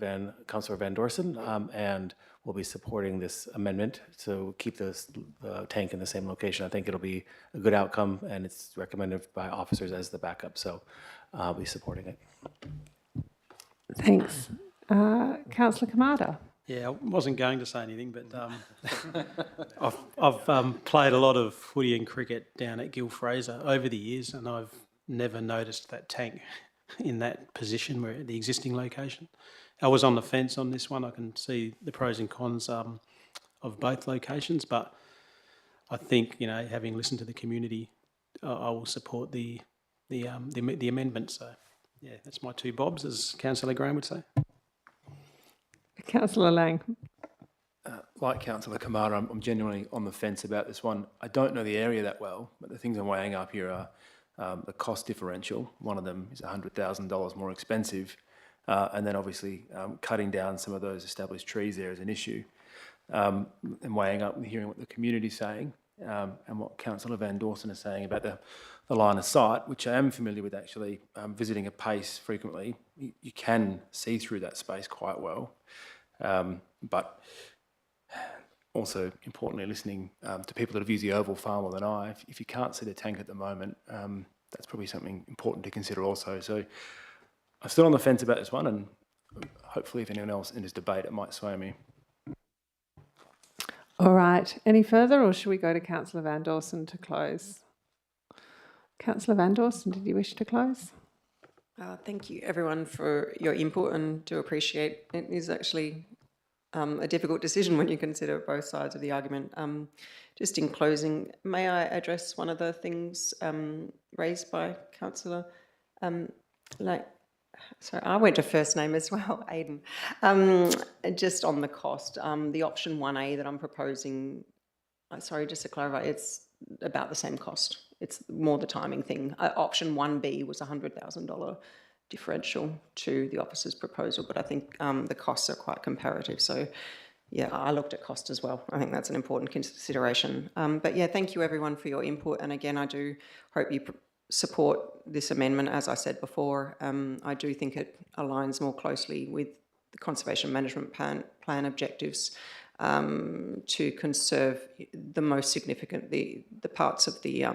Councillor Van Dorsen, and we'll be supporting this amendment to keep the tank in the same location. I think it'll be a good outcome, and it's recommended by officers as the backup, so I'll be supporting it. Thanks. Councillor Kamada? Yeah, I wasn't going to say anything, but I've played a lot of footy and cricket down at Gil Fraser over the years, and I've never noticed that tank in that position, where the existing location. I was on the fence on this one. I can see the pros and cons of both locations, but I think, you know, having listened to the community, I will support the amendment. So, yeah, that's my two bobs, as Councillor Graham would say. Councillor Lang. Like Councillor Kamada, I'm genuinely on the fence about this one. I don't know the area that well, but the things I'm weighing up here are the cost differential. One of them is $100,000 more expensive, and then obviously cutting down some of those established trees there is an issue. And weighing up and hearing what the community's saying, and what Councillor Van Dawson is saying about the line of sight, which I am familiar with actually, visiting a PACE frequently, you can see through that space quite well. But also, importantly, listening to people that have used the oval far more than I, if you can't see the tank at the moment, that's probably something important to consider also. So I'm still on the fence about this one, and hopefully if anyone else in this debate, it might sway me. All right. Any further, or should we go to Councillor Van Dawson to close? Councillor Van Dawson, did you wish to close? Thank you, everyone, for your input, and do appreciate it is actually a difficult decision when you consider both sides of the argument. Just in closing, may I address one of the things raised by Councillor? Sorry, I went to first name as well, Aidan. Just on the cost, the option 1A that I'm proposing, sorry, just to clarify, it's about the same cost. It's more the timing thing. Option 1B was $100,000 differential to the officer's proposal, but I think the costs are quite comparative. So yeah, I looked at cost as well. I think that's an important consideration. But yeah, thank you everyone for your input. And again, I do hope you support this amendment. As I said before, I do think it aligns more closely with the conservation management plan objectives to conserve the most significant, the parts of the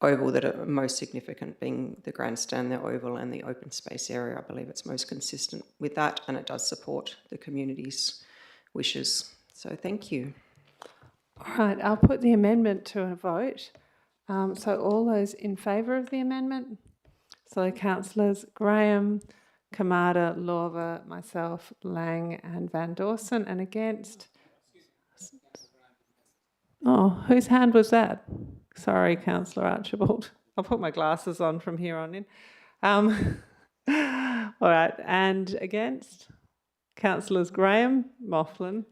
oval that are most significant, being the grandstand, the oval and the open space area. I believe it's most consistent with that, and it does support the community's wishes. So thank you. All right, I'll put the amendment to a vote. So all those in favour of the amendment? So Councillors Graham, Kamada, Lorver, myself, Lang and Van Dawson, and against? Oh, whose hand was that? Sorry, Councillor Archibald. I'll put my glasses on from here on in. All right, and against? Councillors Graham, Moughlin,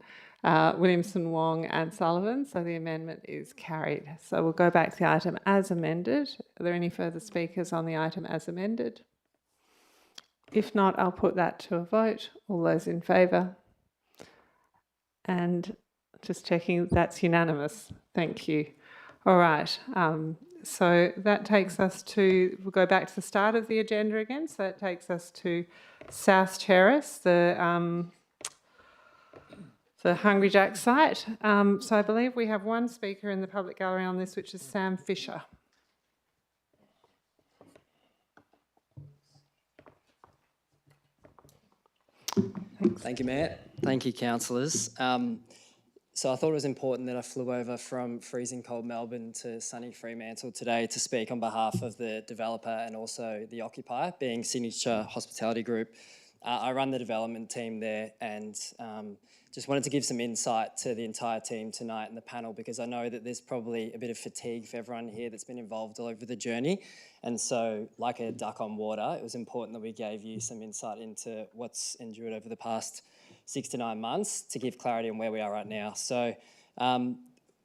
Williamson, Wong and Sullivan. So the amendment is carried. So we'll go back to the item as amended. Are there any further speakers on the item as amended? If not, I'll put that to a vote. All those in favour? And just checking that's unanimous. Thank you. All right. So that takes us to, we'll go back to the start of the agenda again. So that takes us to South Terrace, the Hungry Jack site. So I believe we have one speaker in the public gallery on this, which is Sam Fisher. Thanks. Thank you, Mayor. Thank you, councillors. So I thought it was important that I flew over from freezing cold Melbourne to sunny Fremantle today to speak on behalf of the developer and also the occupier, being Signature Hospitality Group. I run the development team there, and just wanted to give some insight to the entire team tonight in the panel, because I know that there's probably a bit of fatigue for everyone here that's been involved all over the journey. And so, like a duck on water, it was important that we gave you some insight into what's endured over the past 6 to 9 months to give clarity on where we are right now. So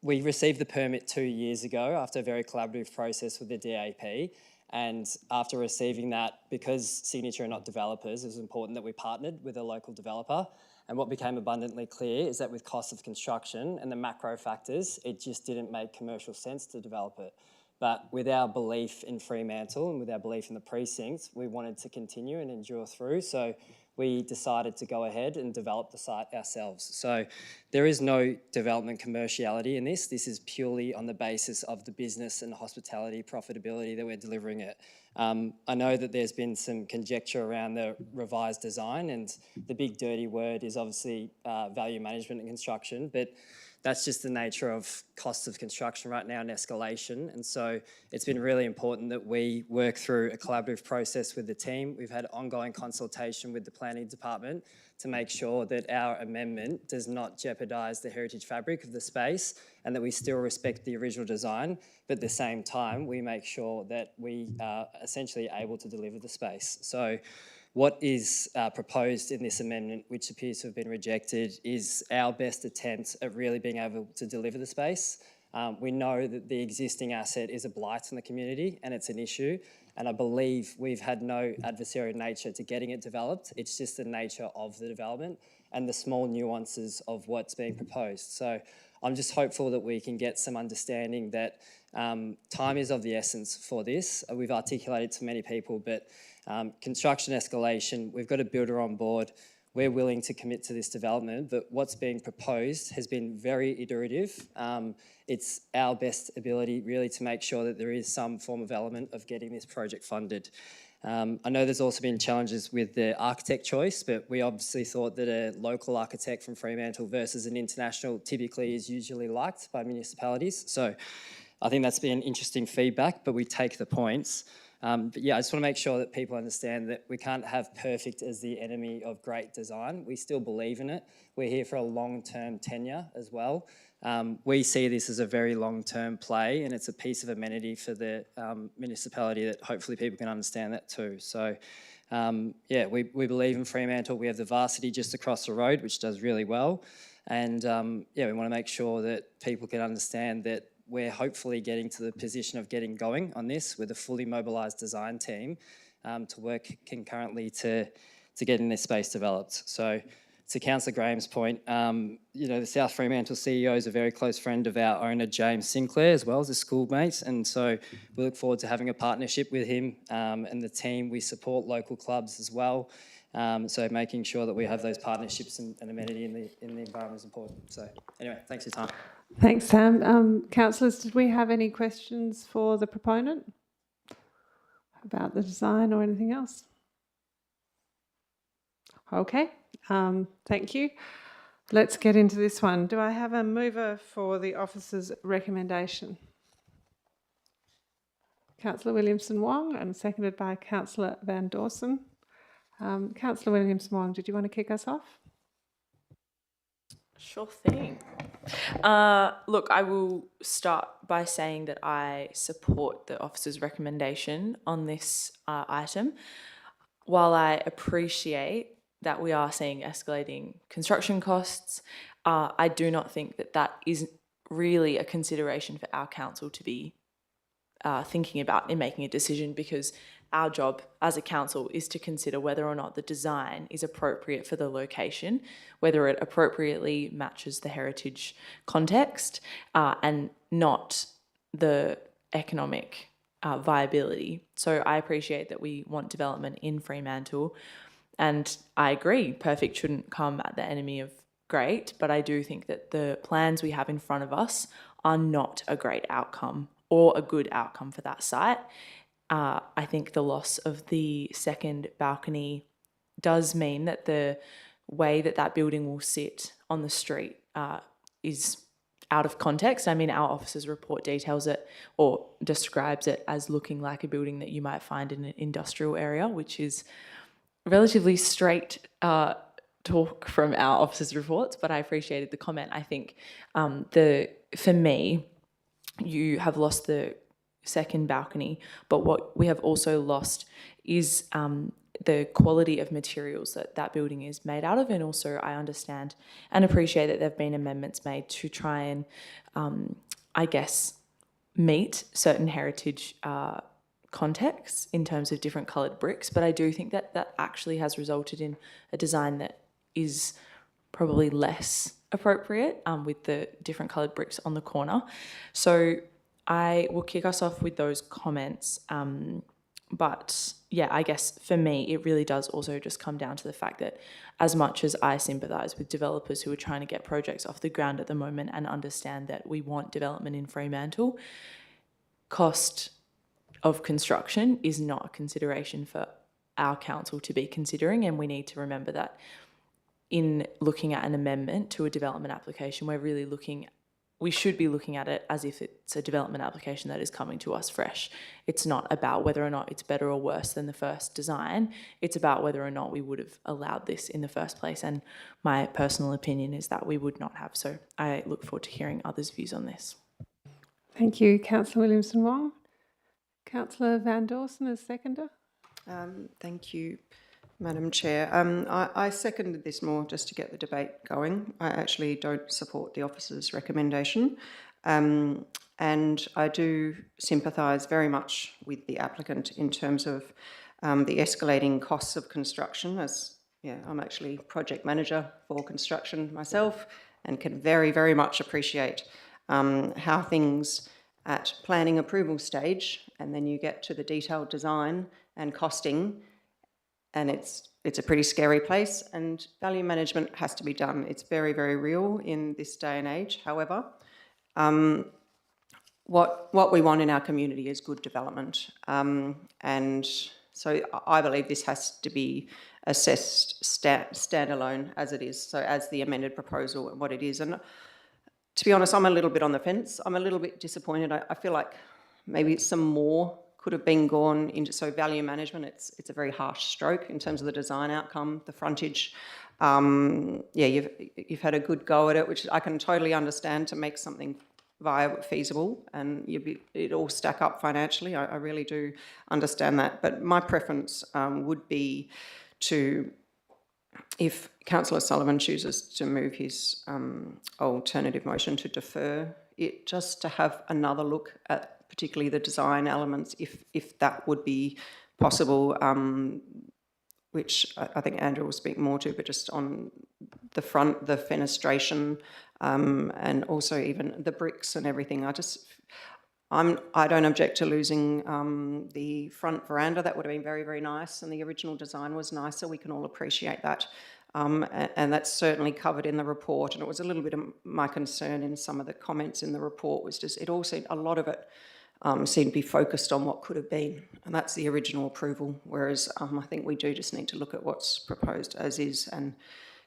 we received the permit 2 years ago after a very collaborative process with the DAP. And after receiving that, because Signature are not developers, it was important that we partnered with a local developer. And what became abundantly clear is that with cost of construction and the macro factors, it just didn't make commercial sense to develop it. But with our belief in Fremantle and with our belief in the precincts, we wanted to continue and endure through. So we decided to go ahead and develop the site ourselves. So there is no development commerciality in this. This is purely on the basis of the business and hospitality profitability that we're delivering it. I know that there's been some conjecture around the revised design, and the big dirty word is obviously value management and construction, but that's just the nature of cost of construction right now and escalation. And so it's been really important that we work through a collaborative process with the team. We've had ongoing consultation with the planning department to make sure that our amendment does not jeopardise the heritage fabric of the space and that we still respect the original design, but at the same time, we make sure that we are essentially able to deliver the space. So what is proposed in this amendment, which appears to have been rejected, is our best attempt at really being able to deliver the space. We know that the existing asset is a blight on the community and it's an issue, and I believe we've had no adversarial nature to getting it developed. It's just the nature of the development and the small nuances of what's being proposed. So I'm just hopeful that we can get some understanding that time is of the essence for this. We've articulated to many people, but construction escalation, we've got a builder on board. We're willing to commit to this development, but what's being proposed has been very iterative. It's our best ability really to make sure that there is some form of element of getting this project funded. I know there's also been challenges with the architect choice, but we obviously thought that a local architect from Fremantle versus an international typically is usually liked by municipalities. So I think that's been interesting feedback, but we take the points. But yeah, I just want to make sure that people understand that we can't have perfect as the enemy of great design. We still believe in it. We're here for a long-term tenure as well. We see this as a very long-term play, and it's a piece of amenity for the municipality that hopefully people can understand that too. So yeah, we believe in Fremantle. We have the varsity just across the road, which does really well. And yeah, we want to make sure that people can understand that we're hopefully getting to the position of getting going on this with a fully mobilised design team to work concurrently to getting this space developed. So to Councillor Graham's point, you know, the South Fremantle CEO is a very close friend of our owner, James Sinclair, as well as a schoolmate. And so we look forward to having a partnership with him and the team. We support local clubs as well. So making sure that we have those partnerships and amenity in the environment is important. So anyway, thanks for your time. Thanks, Sam. Councillors, did we have any questions for the proponent about the design or anything else? Okay, thank you. Let's get into this one. Do I have a mover for the officer's recommendation? Councillor Williamson-Wong, and seconded by Councillor Van Dawson. Councillor Williamson-Wong, did you want to kick us off? Sure thing. Look, I will start by saying that I support the officer's recommendation on this item. While I appreciate that we are seeing escalating construction costs, I do not think that that is really a consideration for our council to be thinking about in making a decision, because our job as a council is to consider whether or not the design is appropriate for the location, whether it appropriately matches the heritage context, and not the economic viability. So I appreciate that we want development in Fremantle, and I agree, perfect shouldn't come at the enemy of great, but I do think that the plans we have in front of us are not a great outcome or a good outcome for that site. I think the loss of the second balcony does mean that the way that that building will sit on the street is out of context. I mean, our officer's report details it or describes it as looking like a building that you might find in an industrial area, which is relatively straight talk from our officer's reports, but I appreciated the comment. I think for me, you have lost the second balcony, but what we have also lost is the quality of materials that that building is made out of. And also I understand and appreciate that there have been amendments made to try and, I guess, meet certain heritage contexts in terms of different coloured bricks. But I do think that that actually has resulted in a design that is probably less appropriate with the different coloured bricks on the corner. So I will kick us off with those comments. But yeah, I guess for me, it really does also just come down to the fact that as much as I sympathise with developers who are trying to get projects off the ground at the moment and understand that we want development in Fremantle, cost of construction is not a consideration for our council to be considering. And we need to remember that in looking at an amendment to a development application, we should be looking at it as if it's a development application that is coming to us fresh. It's not about whether or not it's better or worse than the first design. It's about whether or not we would have allowed this in the first place. And my personal opinion is that we would not have. So I look forward to hearing others' views on this. Thank you, Councillor Williamson-Wong. Councillor Van Dawson as seconder. Thank you, Madam Chair. I seconded this more just to get the debate going. I actually don't support the officer's recommendation, and I do sympathise very much with the applicant in terms of the escalating costs of construction. As I'm actually project manager for construction myself, and can very, very much appreciate how things at planning approval stage, and then you get to the detailed design and costing, and it's a pretty scary place, and value management has to be done. It's very, very real in this day and age. However, what we want in our community is good development, and so I believe this has to be assessed standalone as it is, so as the amended proposal and what it is. And to be honest, I'm a little bit on the fence. I'm a little bit disappointed. I feel like maybe some more could have been gone into, so value management, it's a very harsh stroke in terms of the design outcome, the frontage. You've had a good go at it, which I can totally understand, to make something viable, feasible, and it all stack up financially. I really do understand that. But my preference would be to, if Councillor Sullivan chooses to move his alternative motion to defer it, just to have another look at particularly the design elements, if that would be possible, which I think Andrew will speak more to, but just on the front, the fenestration, and also even the bricks and everything. I don't object to losing the front veranda. That would have been very, very nice, and the original design was nicer. We can all appreciate that. And that's certainly covered in the report, and it was a little bit of my concern in some of the comments in the report, was just, it all seemed, a lot of it seemed to be focused on what could have been, and that's the original approval, whereas I think we do just need to look at what's proposed as is, and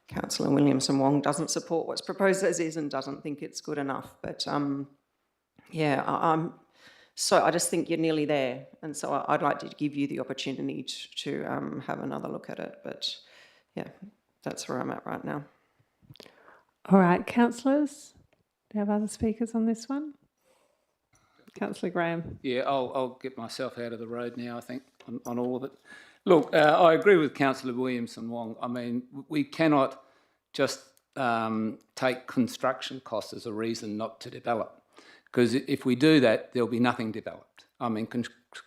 Councillor Williamson Wong doesn't support what's proposed as is and doesn't think it's good enough. But so I just think you're nearly there, and so I'd like to give you the opportunity to have another look at it. But yeah, that's where I'm at right now. All right, councillors, do you have other speakers on this one? Councillor Graham. Yeah, I'll get myself out of the road now, I think, on all of it. Look, I agree with Councillor Williamson Wong. I mean, we cannot just take construction costs as a reason not to develop, because if we do that, there'll be nothing developed. I mean,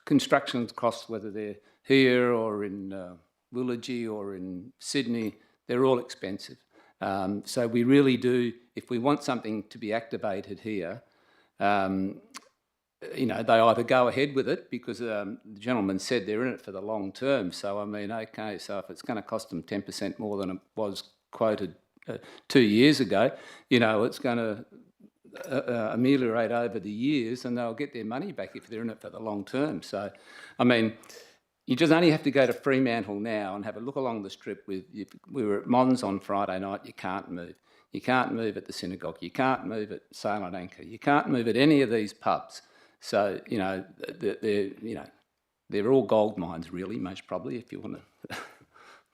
construction costs, whether they're here or in Willagee or in Sydney, they're all expensive. So we really do, if we want something to be activated here, they either go ahead with it, because the gentleman said they're in it for the long term. So, I mean, okay, so if it's going to cost them 10% more than it was quoted 2 years ago, it's going to ameliorate over the years, and they'll get their money back if they're in it for the long term. So, I mean, you just only have to go to Fremantle now and have a look along the strip. We were at Mons on Friday night. You can't move. You can't move at the Synagogue. You can't move at Sail and Anchor. You can't move at any of these pubs. So, they're all gold mines, really, most probably, if you want to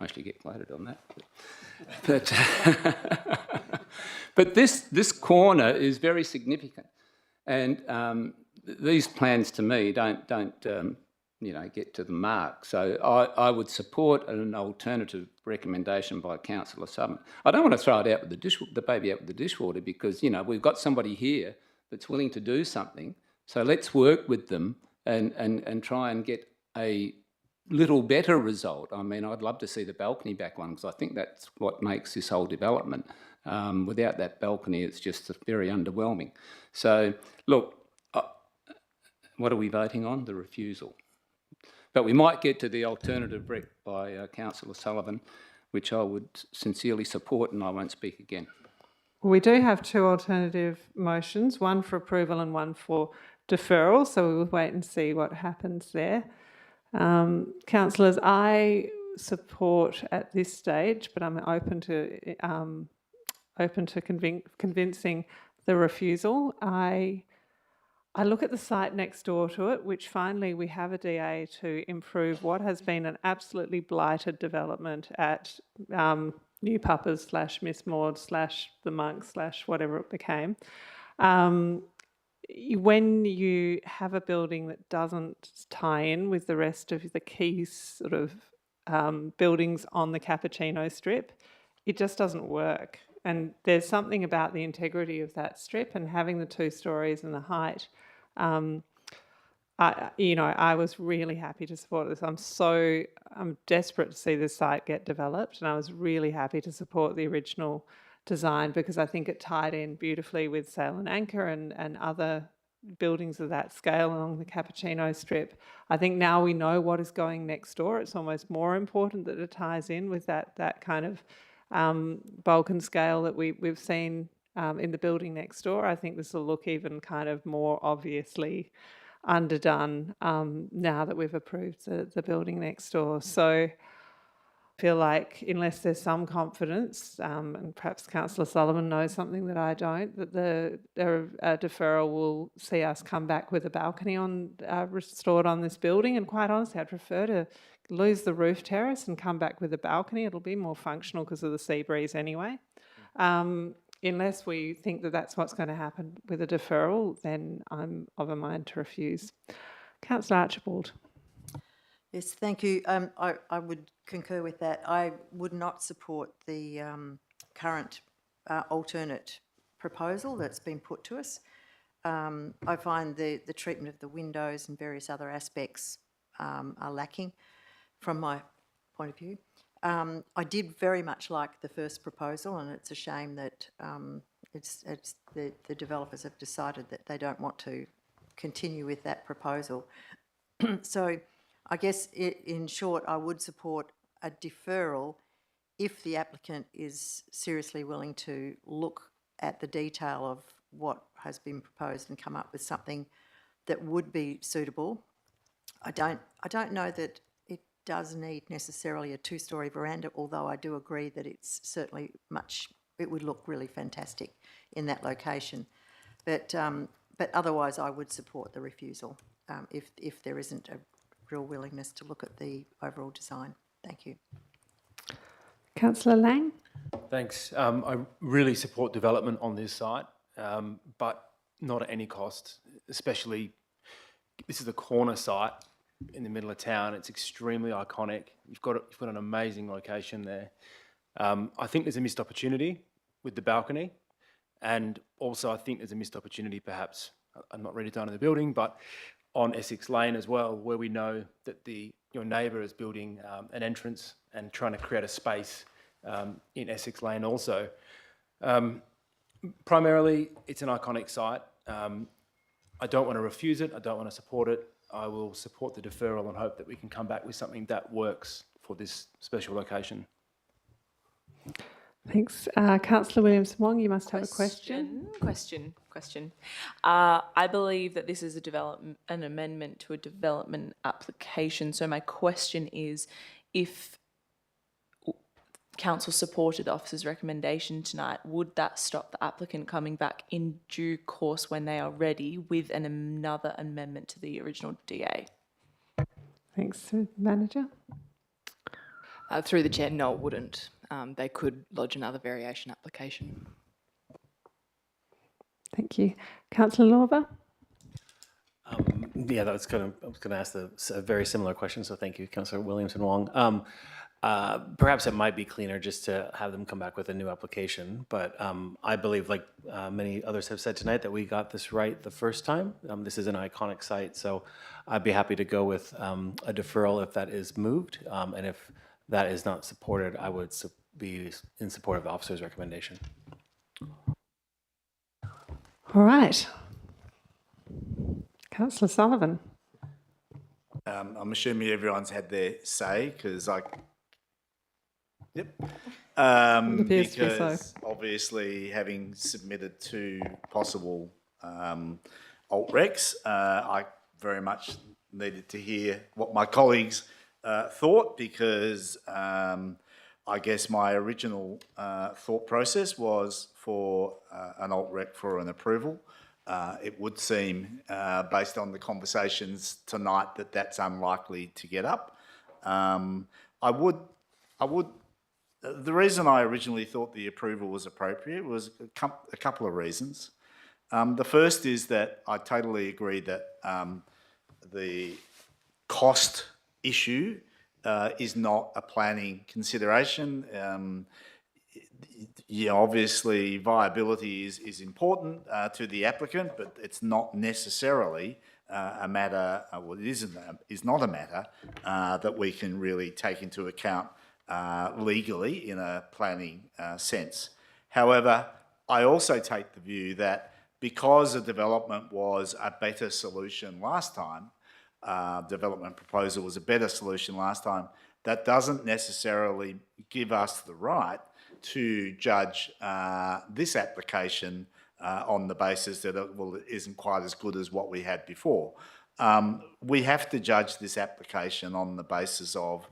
mostly get quoted on that. But this corner is very significant, and these plans to me don't get to the mark. So I would support an alternative recommendation by Councillor Sullivan. I don't want to throw it out with the baby out with the dishwater, because we've got somebody here that's willing to do something. So let's work with them and try and get a little better result. I mean, I'd love to see the balcony back one, because I think that's what makes this whole development. Without that balcony, it's just very underwhelming. So, look, what are we voting on? The refusal. But we might get to the alternative rec by Councillor Sullivan, which I would sincerely support, and I won't speak again. We do have two alternative motions, one for approval and one for deferral, so we will wait and see what happens there. Councillors, I support at this stage, but I'm open to convincing the refusal. I look at the site next door to it, which finally we have a DA to improve what has been an absolutely blighted development at New Puppers / Miss Maud / the Monks / whatever it became. When you have a building that doesn't tie in with the rest of the key sort of buildings on the Cappuccino strip, it just doesn't work. And there's something about the integrity of that strip and having the 2 stories and the height. I was really happy to support this. I'm desperate to see this site get developed, and I was really happy to support the original design, because I think it tied in beautifully with Sail and Anchor and other buildings of that scale along the Cappuccino Strip. I think now we know what is going next door. It's almost more important that it ties in with that kind of bulk and scale that we've seen in the building next door. I think this will look even kind of more obviously underdone now that we've approved the building next door. So I feel like unless there's some confidence, and perhaps Councillor Sullivan knows something that I don't, that the deferral will see us come back with a balcony restored on this building. And quite honestly, I'd prefer to lose the roof terrace and come back with a balcony. It'll be more functional because of the sea breeze anyway. Unless we think that that's what's going to happen with a deferral, then I'm of a mind to refuse. Councillor Archibald. Yes, thank you. I would concur with that. I would not support the current alternate proposal that's been put to us. I find the treatment of the windows and various other aspects are lacking from my point of view. I did very much like the first proposal, and it's a shame that the developers have decided that they don't want to continue with that proposal. So I guess in short, I would support a deferral if the applicant is seriously willing to look at the detail of what has been proposed and come up with something that would be suitable. I don't know that it does need necessarily a two-storey veranda, although I do agree that it's certainly it would look really fantastic in that location. But otherwise, I would support the refusal if there isn't a real willingness to look at the overall design. Thank you. Councillor Lang. Thanks. I really support development on this site, but not at any cost, especially this is a corner site in the middle of town. It's extremely iconic. You've got an amazing location there. I think there's a missed opportunity with the balcony, and also I think there's a missed opportunity perhaps, I'm not ready to own the building, but on Essex Lane as well, where we know that your neighbour is building an entrance and trying to create a space in Essex Lane also. Primarily, it's an iconic site. I don't want to refuse it. I don't want to support it. I will support the deferral and hope that we can come back with something that works for this special location. Thanks. Councillor Williams-Wong, you must have a question. Question. I believe that this is an amendment to a development application. So my question is, if Council supported the officer's recommendation tonight, would that stop the applicant coming back in due course when they are ready with another amendment to the original DA? Thanks, Manager. Through the chair, no, it wouldn't. They could lodge another variation application. Thank you. Councillor Lorber? Yeah, I was going to ask a very similar question, so thank you, Councillor Williams-Wong. Perhaps it might be cleaner just to have them come back with a new application, but I believe, like many others have said tonight, that we got this right the first time. This is an iconic site, so I'd be happy to go with a deferral if that is moved, and if that is not supported, I would be in support of the officer's recommendation. All right. Councillor Sullivan. I'm assuming everyone's had their say because because obviously having submitted two possible alt recs, I very much needed to hear what my colleagues thought, because I guess my original thought process was for an alt rec for an approval. It would seem, based on the conversations tonight, that that's unlikely to get up. The reason I originally thought the approval was appropriate was a couple of reasons. The first is that I totally agree that the cost issue is not a planning consideration. Obviously viability is important to the applicant, but it's not necessarily a matter, is not a matter that we can really take into account legally in a planning sense. However, I also take the view that because a development was a better solution last time, development proposal was a better solution last time, that doesn't necessarily give us the right to judge this application on the basis that it isn't quite as good as what we had before. We have to judge this application on the basis of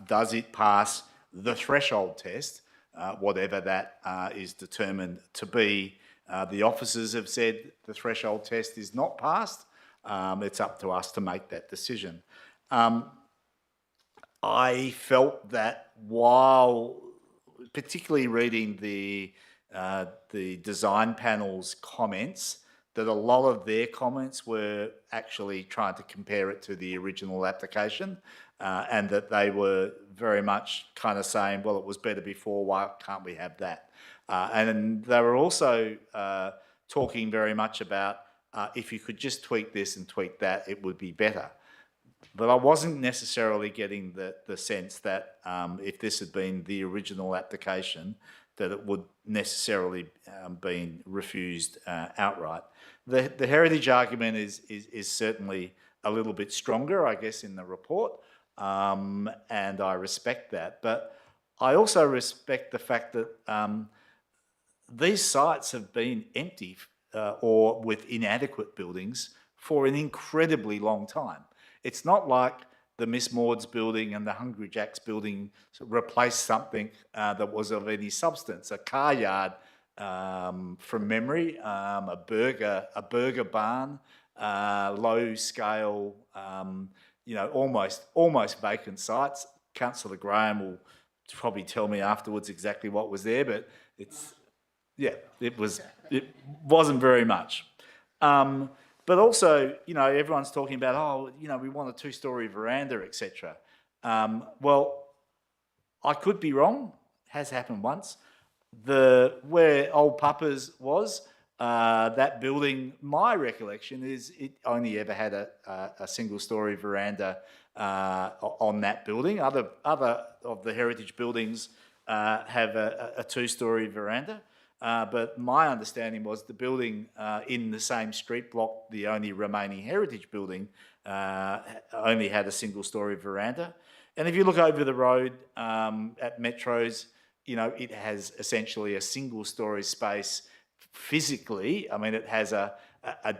does it pass the threshold test, whatever that is determined to be. The officers have said the threshold test is not passed. It's up to us to make that decision. I felt that while, particularly reading the design panel's comments, that a lot of their comments were actually trying to compare it to the original application, and that they were very much kind of saying, well, it was better before, why can't we have that? And they were also talking very much about if you could just tweak this and tweak that, it would be better. But I wasn't necessarily getting the sense that if this had been the original application, that it would necessarily been refused outright. The heritage argument is certainly a little bit stronger, I guess, in the report, and I respect that. But I also respect the fact that these sites have been empty or with inadequate buildings for an incredibly long time. It's not like the Miss Maud's building and the Hungry Jack's building replaced something that was of any substance. A car yard, from memory, a burger barn, low scale, almost vacant sites. Councillor Graham will probably tell me afterwards exactly what was there, but it wasn't very much. But also, everyone's talking about, we want a two-storey veranda, etc. Well, I could be wrong. Has happened once. Where Old Papa's was, that building, my recollection is it only ever had a single-storey veranda on that building. Other of the heritage buildings have a two-storey veranda. But my understanding was the building in the same street block, the only remaining heritage building, only had a single-storey veranda. And if you look over the road at Metro's, it has essentially a single-storey space physically. I mean, it has a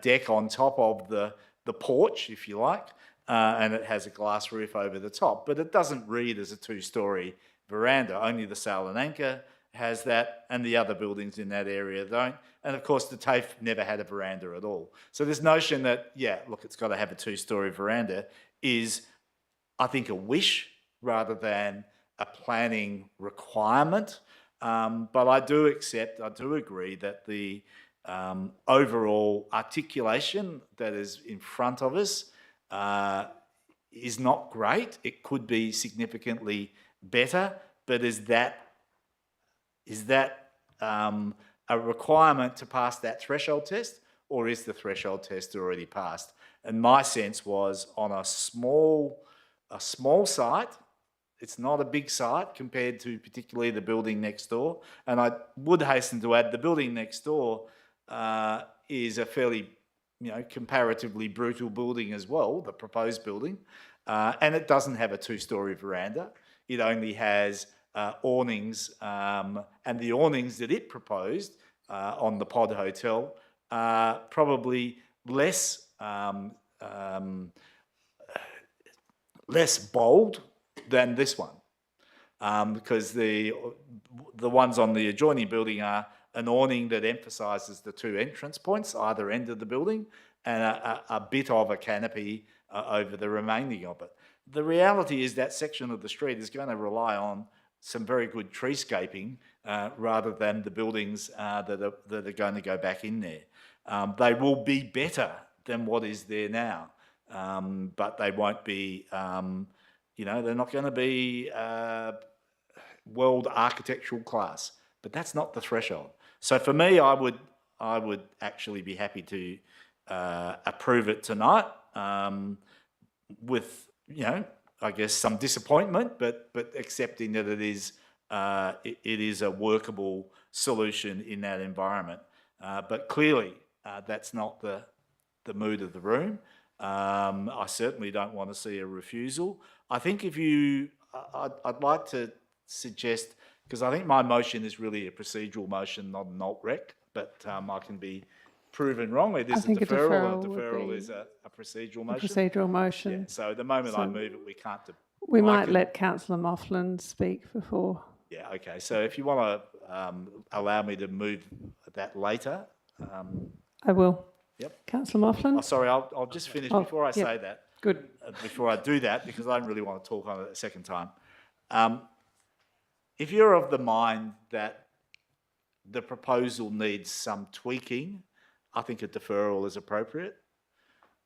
deck on top of the porch, if you like, and it has a glass roof over the top. But it doesn't read as a two-storey veranda. Only the Sail and Anchor has that, and the other buildings in that area don't. And of course, the TAFE never had a veranda at all. So this notion that, it's got to have a two-storey veranda is, I think, a wish rather than a planning requirement. But I do agree that the overall articulation that is in front of us is not great. It could be significantly better, but is that a requirement to pass that threshold test, or is the threshold test already passed? And my sense was on a small site, it's not a big site compared to particularly the building next door. And I would hasten to add the building next door is a fairly, comparatively brutal building as well, the proposed building. And it doesn't have a two-storey veranda. It only has awnings, and the awnings that it proposed on the Pod Hotel are probably less bold than this one, because the ones on the adjoining building are an awning that emphasises the two entrance points, either end of the building, and a bit of a canopy over the remaining of it. The reality is that section of the street is going to rely on some very good treescaping rather than the buildings that are going to go back in there. They will be better than what is there now, but they won't be, they're not going to be world architectural class, but that's not the threshold. So for me, I would actually be happy to approve it tonight with, I guess some disappointment, but accepting that it is a workable solution in that environment. But clearly, that's not the mood of the room. I certainly don't want to see a refusal. I think I'd like to suggest, because I think my motion is really a procedural motion, not an alt-rec, but I can be proven wrong. It is a deferral, and a deferral is a procedural motion. Procedural motion. Yeah, so the moment I move it, we can't... We might let Councillor Mofflin speak before. Yeah, okay. So if you want to allow me to move that later... I will. Yep. Councillor Mofflin? Oh, sorry, I'll just finish before I say that. Good. Before I do that, because I don't really want to talk on it a second time. If you're of the mind that the proposal needs some tweaking, I think a deferral is appropriate.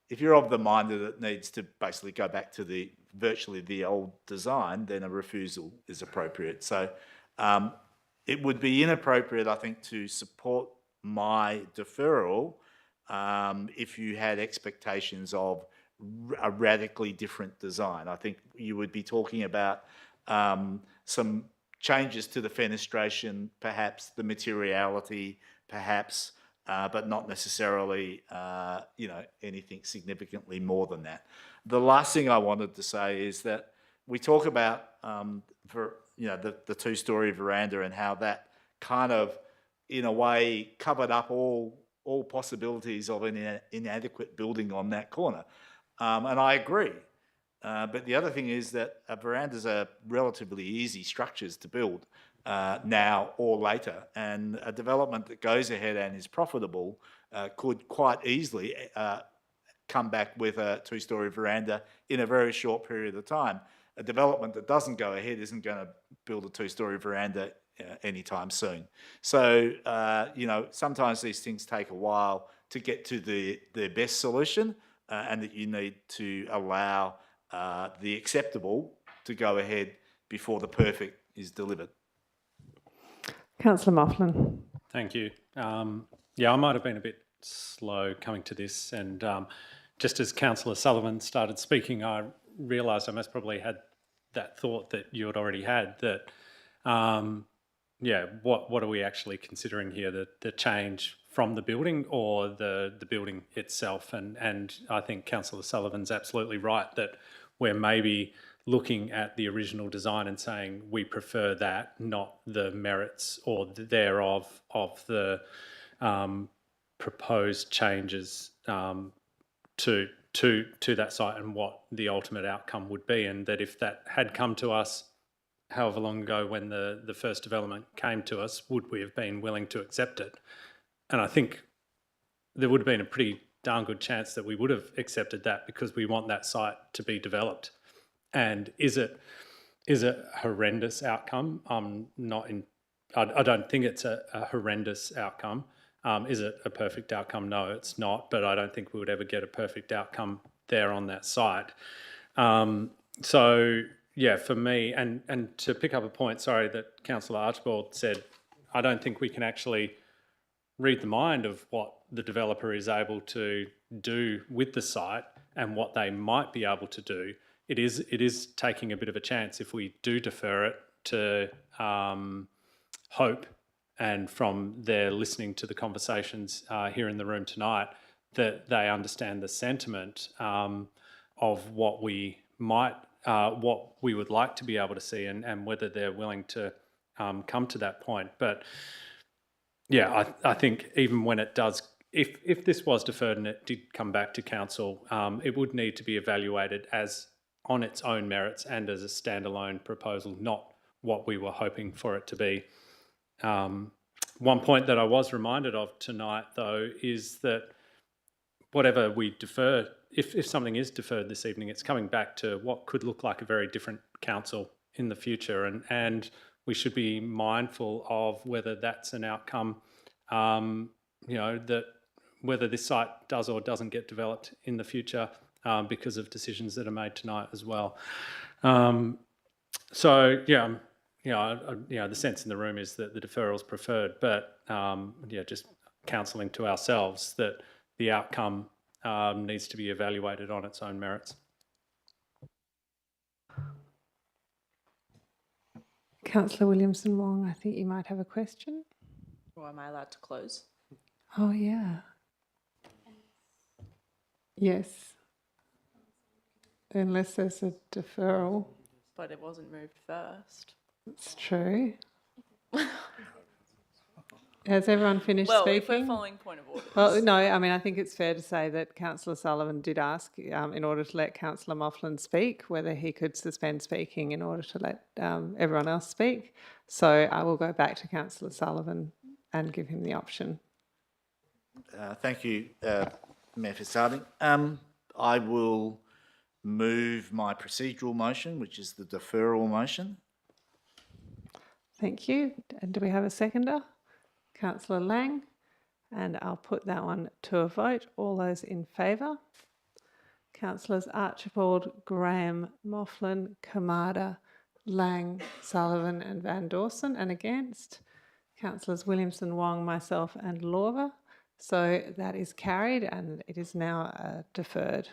If you're of the mind that it needs to basically go back to virtually the old design, then a refusal is appropriate. So it would be inappropriate, I think, to support my deferral if you had expectations of a radically different design. I think you would be talking about some changes to the fenestration, perhaps the materiality, perhaps, but not necessarily, anything significantly more than that. The last thing I wanted to say is that we talk about the two-storey veranda and how that kind of, in a way, covered up all possibilities of an inadequate building on that corner. And I agree. But the other thing is that verandas are relatively easy structures to build now or later. And a development that goes ahead and is profitable could quite easily come back with a two-storey veranda in a very short period of time. A development that doesn't go ahead isn't going to build a two-storey veranda anytime soon. So, sometimes these things take a while to get to the best solution, and that you need to allow the acceptable to go ahead before the perfect is delivered. Councillor Mofflin. Thank you. I might have been a bit slow coming to this, and just as Councillor Sullivan started speaking, I realised I most probably had that thought that you had already had, that what are we actually considering here? The change from the building or the building itself? And I think Councillor Sullivan's absolutely right that we're maybe looking at the original design and saying we prefer that, not the merits or thereof of the proposed changes to that site and what the ultimate outcome would be. And that if that had come to us however long ago when the first development came to us, would we have been willing to accept it? And I think there would have been a pretty darn good chance that we would have accepted that, because we want that site to be developed. And is it a horrendous outcome? I don't think it's a horrendous outcome. Is it a perfect outcome? No, it's not. But I don't think we would ever get a perfect outcome there on that site. For me, and to pick up a point, that Councillor Archibald said, I don't think we can actually read the mind of what the developer is able to do with the site and what they might be able to do. It is taking a bit of a chance if we do defer it to hope, and from their listening to the conversations here in the room tonight, that they understand the sentiment of what we would like to be able to see, and whether they're willing to come to that point. But I think even when it does, if this was deferred and it did come back to council, it would need to be evaluated as on its own merits and as a standalone proposal, not what we were hoping for it to be. One point that I was reminded of tonight, though, is that whatever we defer, if something is deferred this evening, it's coming back to what could look like a very different council in the future, and we should be mindful of whether that's an outcome, that whether this site does or doesn't get developed in the future because of decisions that are made tonight as well. The sense in the room is that the deferral is preferred, but just counselling to ourselves that the outcome needs to be evaluated on its own merits. Councillor Williamson-Wong, I think you might have a question. Or am I allowed to close? Oh, yeah. Yes. Unless there's a deferral. But it wasn't moved first. It's true. Has everyone finished Well, speaking? if we're following point of order. Well, no, I mean, I think it's fair to say that Councillor Sullivan did ask, in order to let Councillor Mofflin speak, whether he could suspend speaking in order to let everyone else speak. So I will go back to Councillor Sullivan and give him the option. Thank you, Mayor for starting. I will move my procedural motion, which is the deferral motion. Thank you. And do we have a seconder? Councillor Lang. And I'll put that one to a vote. All those in favour? Councillors Archibald, Graham, Mofflin, Kamada, Lang, Sullivan and Van Dawson. And against? Councillors Williamson, Wong, myself and Lorver. So that is carried and it is now deferred.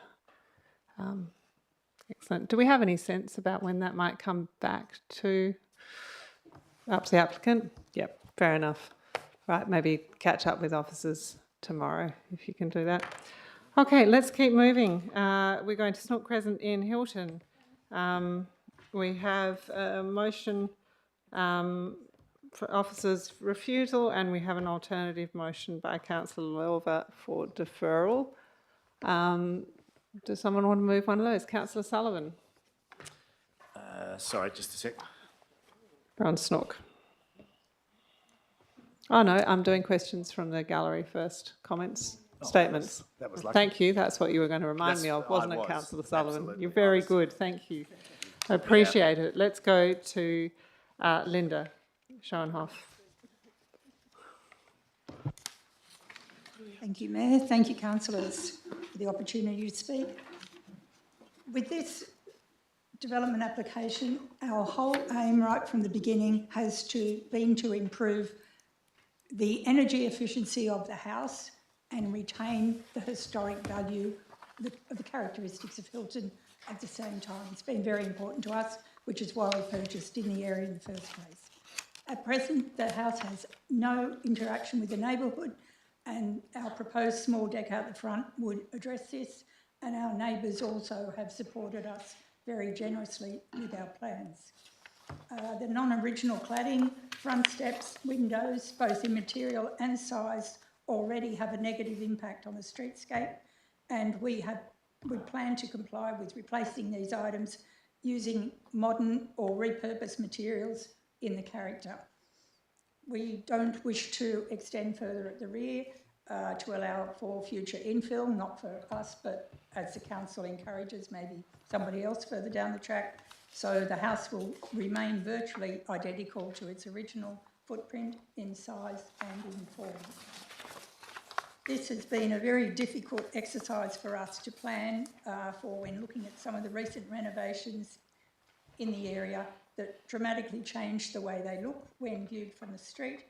Excellent. Do we have any sense about when that might come back to up to the applicant? Yep, fair enough. Right, maybe catch up with officers tomorrow if you can do that. Okay, let's keep moving. We're going to Snook Crescent in Hilton. We have a motion for officers' refusal and we have an alternative motion by Councillor Lorver for deferral. Does someone want to move one of those? Councillor Sullivan. Sorry, just a sec. We're on Snook. Oh no, I'm doing questions from the gallery first. Comments, statements. That was lucky. Thank you. That's what you were going to remind me of, wasn't it, Councillor Sullivan? You're very good. Thank you. I appreciate it. Let's go to Linda Schoenhoff. Thank you, Mayor. Thank you, councillors, for the opportunity to speak. With this development application, our whole aim right from the beginning has been to improve the energy efficiency of the house and retain the historic value of the characteristics of Hilton at the same time. It's been very important to us, which is why we purchased in the area in the first place. At present, the house has no interaction with the neighbourhood and our proposed small deck out the front would address this, and our neighbours also have supported us very generously with our plans. The non-original cladding, front steps, windows, both in material and size, already have a negative impact on the streetscape, and we plan to comply with replacing these items using modern or repurposed materials in the character. We don't wish to extend further at the rear to allow for future infill, not for us, but as the council encourages, maybe somebody else further down the track. So the house will remain virtually identical to its original footprint in size and in form. This has been a very difficult exercise for us to plan for when looking at some of the recent renovations in the area that dramatically changed the way they look when viewed from the street,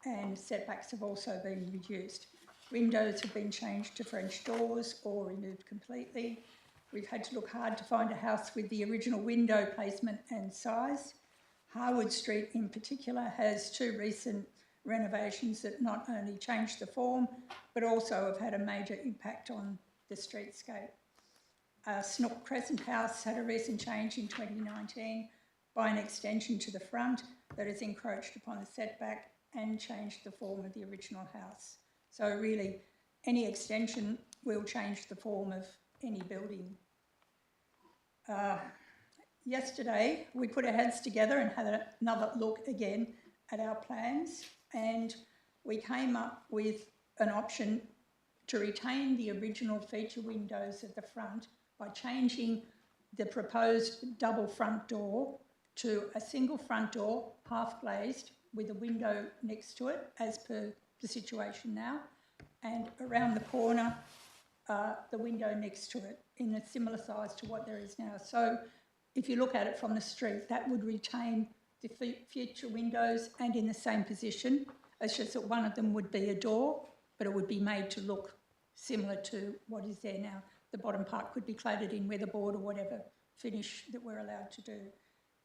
and setbacks have also been reduced. Windows have been changed to French doors or removed completely. We've had to look hard to find a house with the original window placement and size. Harwood Street in particular has two recent renovations that not only changed the form but also have had a major impact on the streetscape. Snook Crescent House had a recent change in 2019 by an extension to the front that has encroached upon the setback and changed the form of the original house. So really, any extension will change the form of any building. Yesterday, we put our heads together and had another look again at our plans, and we came up with an option to retain the original feature windows at the front by changing the proposed double front door to a single front door, half glazed, with a window next to it, as per the situation now, and around the corner, the window next to it in a similar size to what there is now. So if you look at it from the street, that would retain the future windows and in the same position. It's just that one of them would be a door, but it would be made to look similar to what is there now. The bottom part could be cladded in weatherboard or whatever finish that we're allowed to do.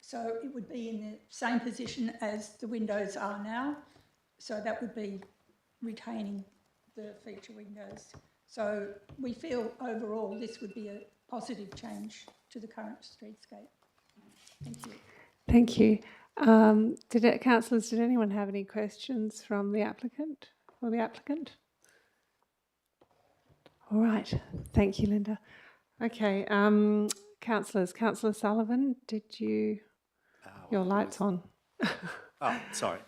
So it would be in the same position as the windows are now. So that would be retaining the feature windows. So we feel overall this would be a positive change to the current streetscape. Thank you. Thank you. Councillors, did anyone have any questions from the applicant or the applicant? All right. Thank you, Linda. Okay. Councillors, Councillor Sullivan, did you... Your light's on. Oh, sorry.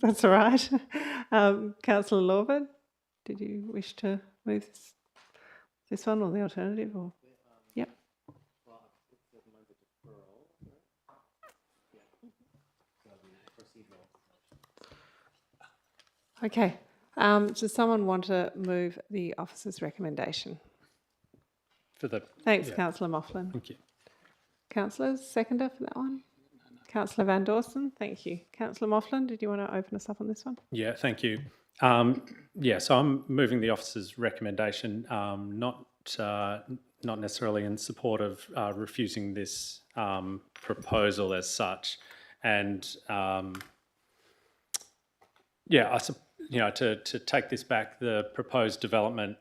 That's all right. Councillor Lawford, did you wish to move this one or the alternative? Or yep. Okay. Does someone want to move the officer's recommendation? Thanks, yeah. Councillor Moughlin. Thank you. Councillors, seconder for that one? Councillor Van Dawson, thank you. Councillor Moughlin, did you want to open us up on this one? Yeah, thank you. So I'm moving the officer's recommendation, not necessarily in support of refusing this proposal as such, and to take this back, the proposed development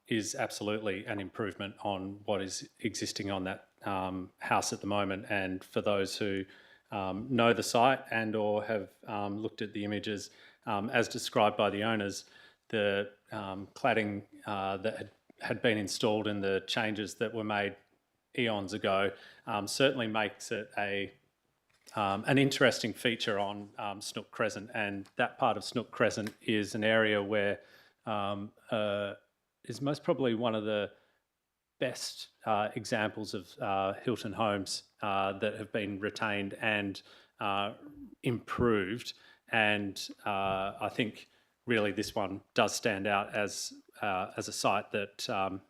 is absolutely an improvement on what is existing on that house at the moment. And for those who know the site and or have looked at the images, as described by the owners, the cladding that had been installed and the changes that were made eons ago certainly makes it an interesting feature on Snook Crescent. And that part of Snook Crescent is an area where is most probably one of the best examples of Hilton homes that have been retained and improved. And I think really this one does stand out as a site that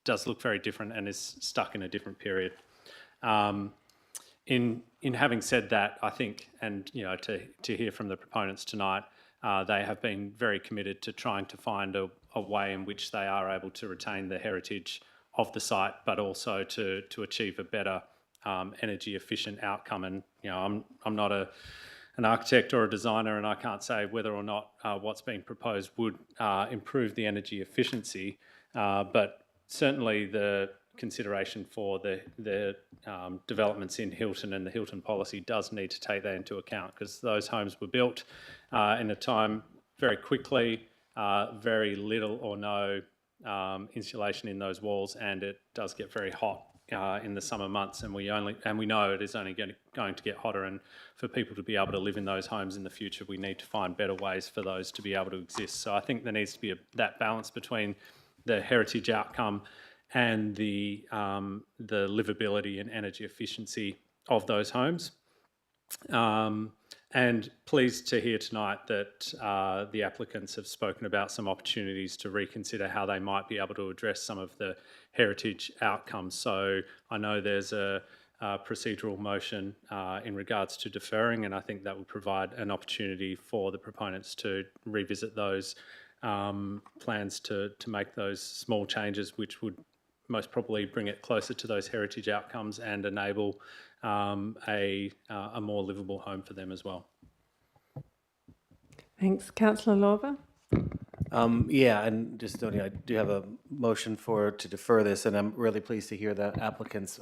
does look very different and is stuck in a different period. In having said that, I think, and to hear from the proponents tonight, they have been very committed to trying to find a way in which they are able to retain the heritage of the site, but also to achieve a better energy efficient outcome. And I'm not an architect or a designer, and I can't say whether or not what's being proposed would improve the energy efficiency, but certainly the consideration for the developments in Hilton and the Hilton policy does need to take that into account, because those homes were built in a time very quickly, very little or no insulation in those walls, and it does get very hot in the summer months, and we know it is only going to get hotter. And for people to be able to live in those homes in the future, we need to find better ways for those to be able to exist. So I think there needs to be that balance between the heritage outcome and the livability and energy efficiency of those homes. And pleased to hear tonight that the applicants have spoken about some opportunities to reconsider how they might be able to address some of the heritage outcomes. So I know there's a procedural motion in regards to deferring, and I think that would provide an opportunity for the proponents to revisit those plans to make those small changes, which would most probably bring it closer to those heritage outcomes and enable a more livable home for them as well. Thanks. Councillor Lawver? And just noting, I do have a motion to defer this, and I'm really pleased to hear that applicants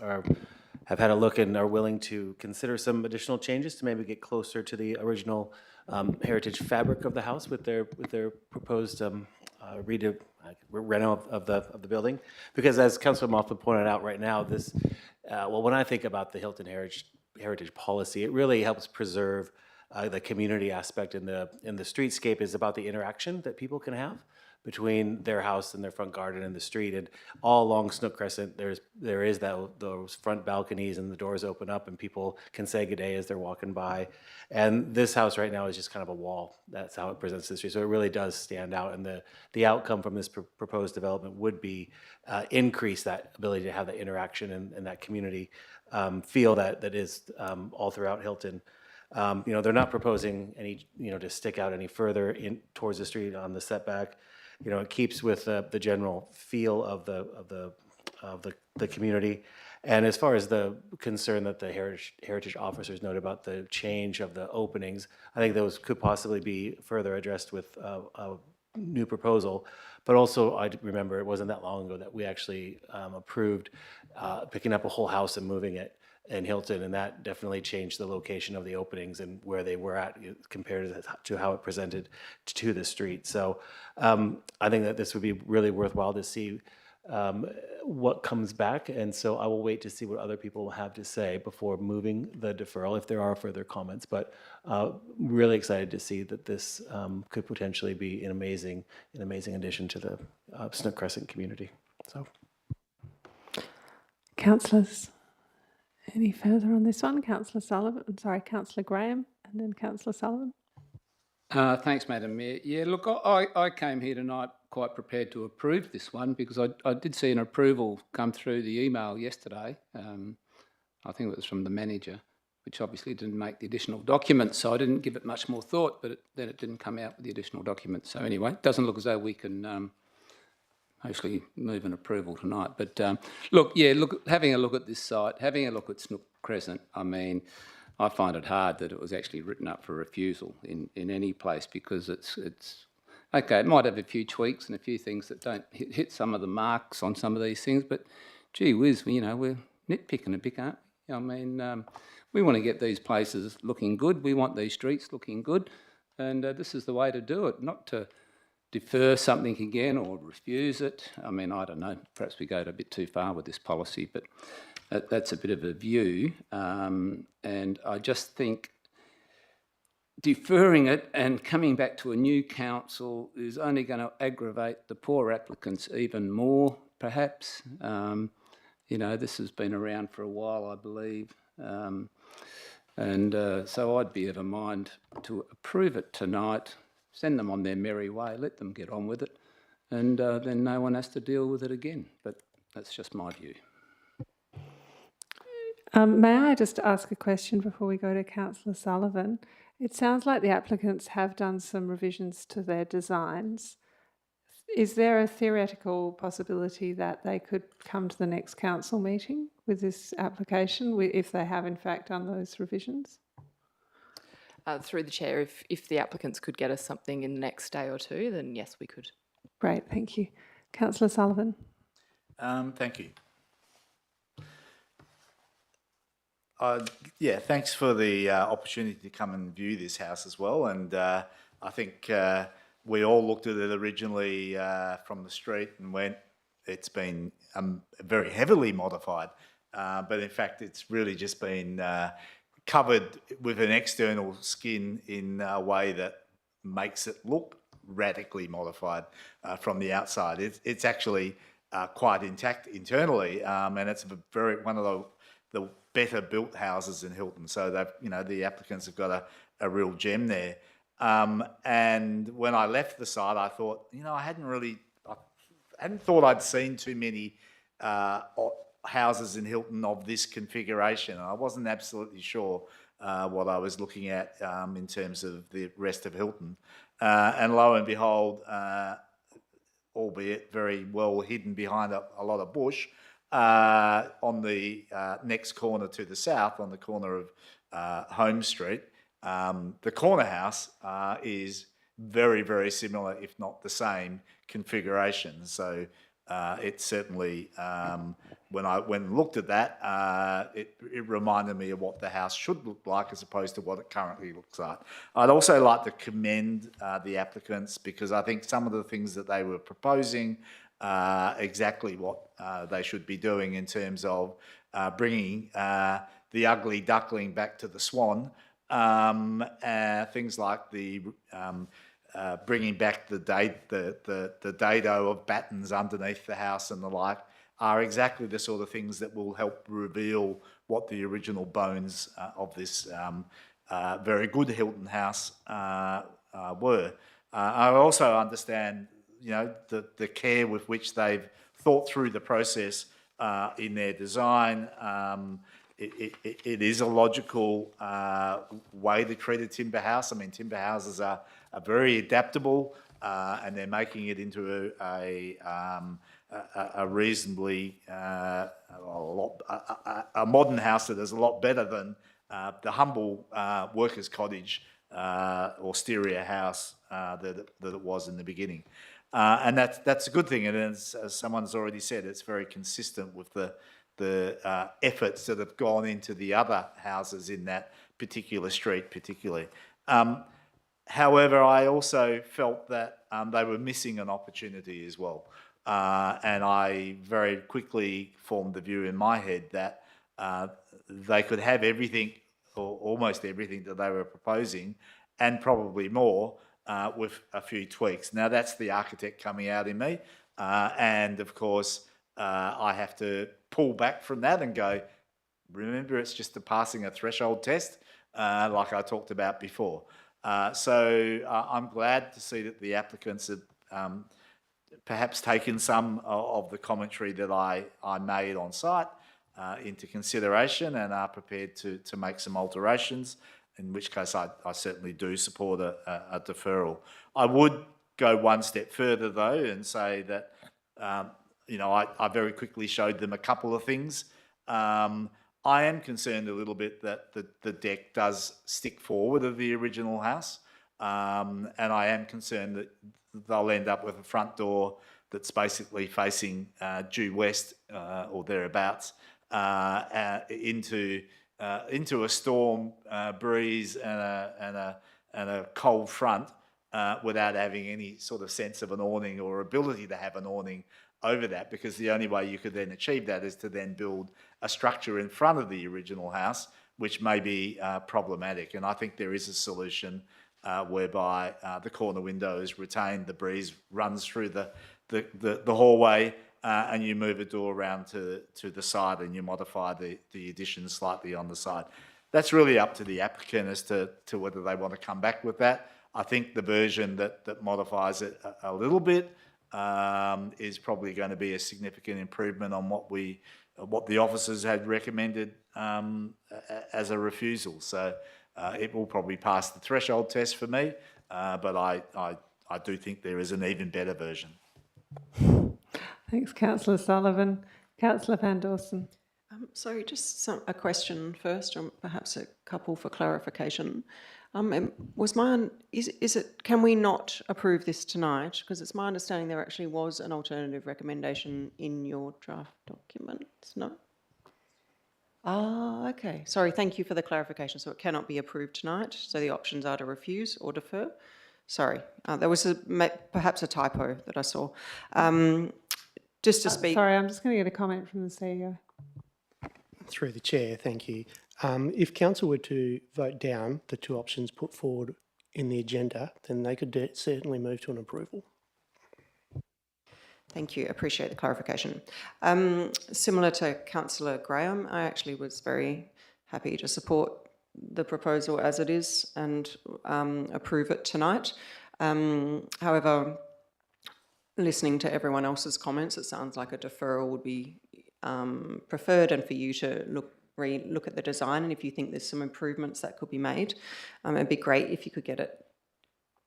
have had a look and are willing to consider some additional changes to maybe get closer to the original heritage fabric of the house with their proposed reno of the building. Because as Councillor Moffat pointed out right now, this when I think about the Hilton heritage policy, it really helps preserve the community aspect in the streetscape. Is about the interaction that people can have between their house and their front garden and the street. And all along Snook Crescent, there is those front balconies, and the doors open up and people can say good day as they're walking by. And this house right now is just kind of a wall. That's how it presents to the street. So it really does stand out. And the outcome from this proposed development would be increase that ability to have that interaction and that community feel that is all throughout Hilton. They're not proposing any, to stick out any further in towards the street on the setback. It keeps with the general feel of the the community. And as far as the concern that the heritage officers noted about the change of the openings, I think those could possibly be further addressed with a new proposal. But also, I remember it wasn't that long ago that we actually approved picking up a whole house and moving it in Hilton, and that definitely changed the location of the openings and where they were at compared to how it presented to the street. So I think that this would be really worthwhile to see what comes back, and so I will wait to see what other people have to say before moving the deferral, if there are further comments. But really excited to see that this could potentially be an amazing addition to the Snook Crescent community. So, Councillors, any further on this one? Councillor Graham, and then Councillor Sullivan. Thanks, Madam Mayor. Yeah, look, I came here tonight quite prepared to approve this one because I did see an approval come through the email yesterday. I think it was from the manager, which obviously didn't make the additional documents, so I didn't give it much more thought, but then it didn't come out with the additional documents. So anyway, it doesn't look as though we can hopefully move an approval tonight. But look, having a look at this site, having a look at Snook Crescent, I mean, I find it hard that it was actually written up for refusal in any place, because it's okay, it might have a few tweaks and a few things that don't hit some of the marks on some of these things, but gee whiz, we're nitpicking a bit, aren't we? I mean, we want to get these places looking good, we want these streets looking good, and this is the way to do it, not to defer something again or refuse it. I mean, I don't know, perhaps we go a bit too far with this policy, but that's a bit of a view, and I just think deferring it and coming back to a new council is only going to aggravate the poor applicants even more, perhaps. This has been around for a while, I believe, so I'd be of a mind to approve it tonight, send them on their merry way, let them get on with it, and then no one has to deal with it again. But that's just my view. May I just ask a question before we go to Councillor Sullivan? It sounds like the applicants have done some revisions to their designs. Is there a theoretical possibility that they could come to the next council meeting with this application if they have in fact done those revisions? Through the chair, if the applicants could get us something in the next day or two, then yes, we could. Great, thank you. Councillor Sullivan. Thank you. Thanks for the opportunity to come and view this house as well. And I think we all looked at it originally from the street and went, it's been very heavily modified. But in fact, it's really just been covered with an external skin in a way that makes it look radically modified from the outside. It's actually quite intact internally, and it's one of the better built houses in Hilton. So the applicants have got a real gem there. And when I left the site, I thought, I hadn't thought I'd seen too many houses in Hilton of this configuration. I wasn't absolutely sure what I was looking at in terms of the rest of Hilton. And lo and behold, albeit very well hidden behind a lot of bush, on the next corner to the south, on the corner of Holmes Street, the corner house is very, very similar, if not the same configuration. So it certainly, when I looked at that, it reminded me of what the house should look like as opposed to what it currently looks like. I'd also like to commend the applicants, because I think some of the things that they were proposing exactly what they should be doing in terms of bringing the ugly duckling back to the swan. Things like the bringing back the dado of battens underneath the house and the like are exactly the sort of things that will help reveal what the original bones of this very good Hilton house were. I also understand the care with which they've thought through the process in their design. It is a logical way to treat a timber house. I mean, timber houses are very adaptable, and they're making it into a reasonably a modern house that is a lot better than the humble workers' cottage or stereo house that it was in the beginning. And that's a good thing. And as someone's already said, it's very consistent with the efforts that have gone into the other houses in that particular street, particularly. However, I also felt that they were missing an opportunity as well. And I very quickly formed the view in my head that they could have everything, or almost everything that they were proposing, and probably more, with a few tweaks. Now, that's the architect coming out in me. And of course, I have to pull back from that and go, remember, it's just passing a threshold test, like I talked about before. So I'm glad to see that the applicants have perhaps taken some of the commentary that I made on site into consideration and are prepared to make some alterations, in which case I certainly do support a deferral. I would go one step further, though, and say that, I very quickly showed them a couple of things. I am concerned a little bit that the deck does stick forward of the original house, and I am concerned that they'll end up with a front door that's basically facing due west or thereabouts into a storm breeze and a cold front without having any sort of sense of an awning or ability to have an awning over that, because the only way you could then achieve that is to then build a structure in front of the original house, which may be problematic. And I think there is a solution whereby the corner window is retained, the breeze runs through the hallway, and you move a door around to the side and you modify the addition slightly on the side. That's really up to the applicant as to whether they want to come back with that. I think the version that modifies it a little bit is probably going to be a significant improvement on what the officers had recommended as a refusal. So it will probably pass the threshold test for me, but I do think there is an even better version. Thanks, Councillor Sullivan. Councillor Van Dawson. So just a question first, or perhaps a couple for clarification. Can we not approve this tonight? Because it's my understanding there actually was an alternative recommendation in your draft documents, no? Ah, okay. Sorry, thank you for the clarification. So it cannot be approved tonight. So the options are to refuse or defer. Sorry, there was perhaps a typo that I saw. Just to speak. Sorry, I'm just going to get a comment from the CEO. Through the chair, thank you. If council were to vote down the two options put forward in the agenda, then they could certainly move to an approval. Thank you. Appreciate the clarification. Similar to Councillor Graham, I actually was very happy to support the proposal as it is and approve it tonight. However, listening to everyone else's comments, it sounds like a deferral would be preferred, and for you to look at the design, and if you think there's some improvements that could be made, it'd be great if you could get it.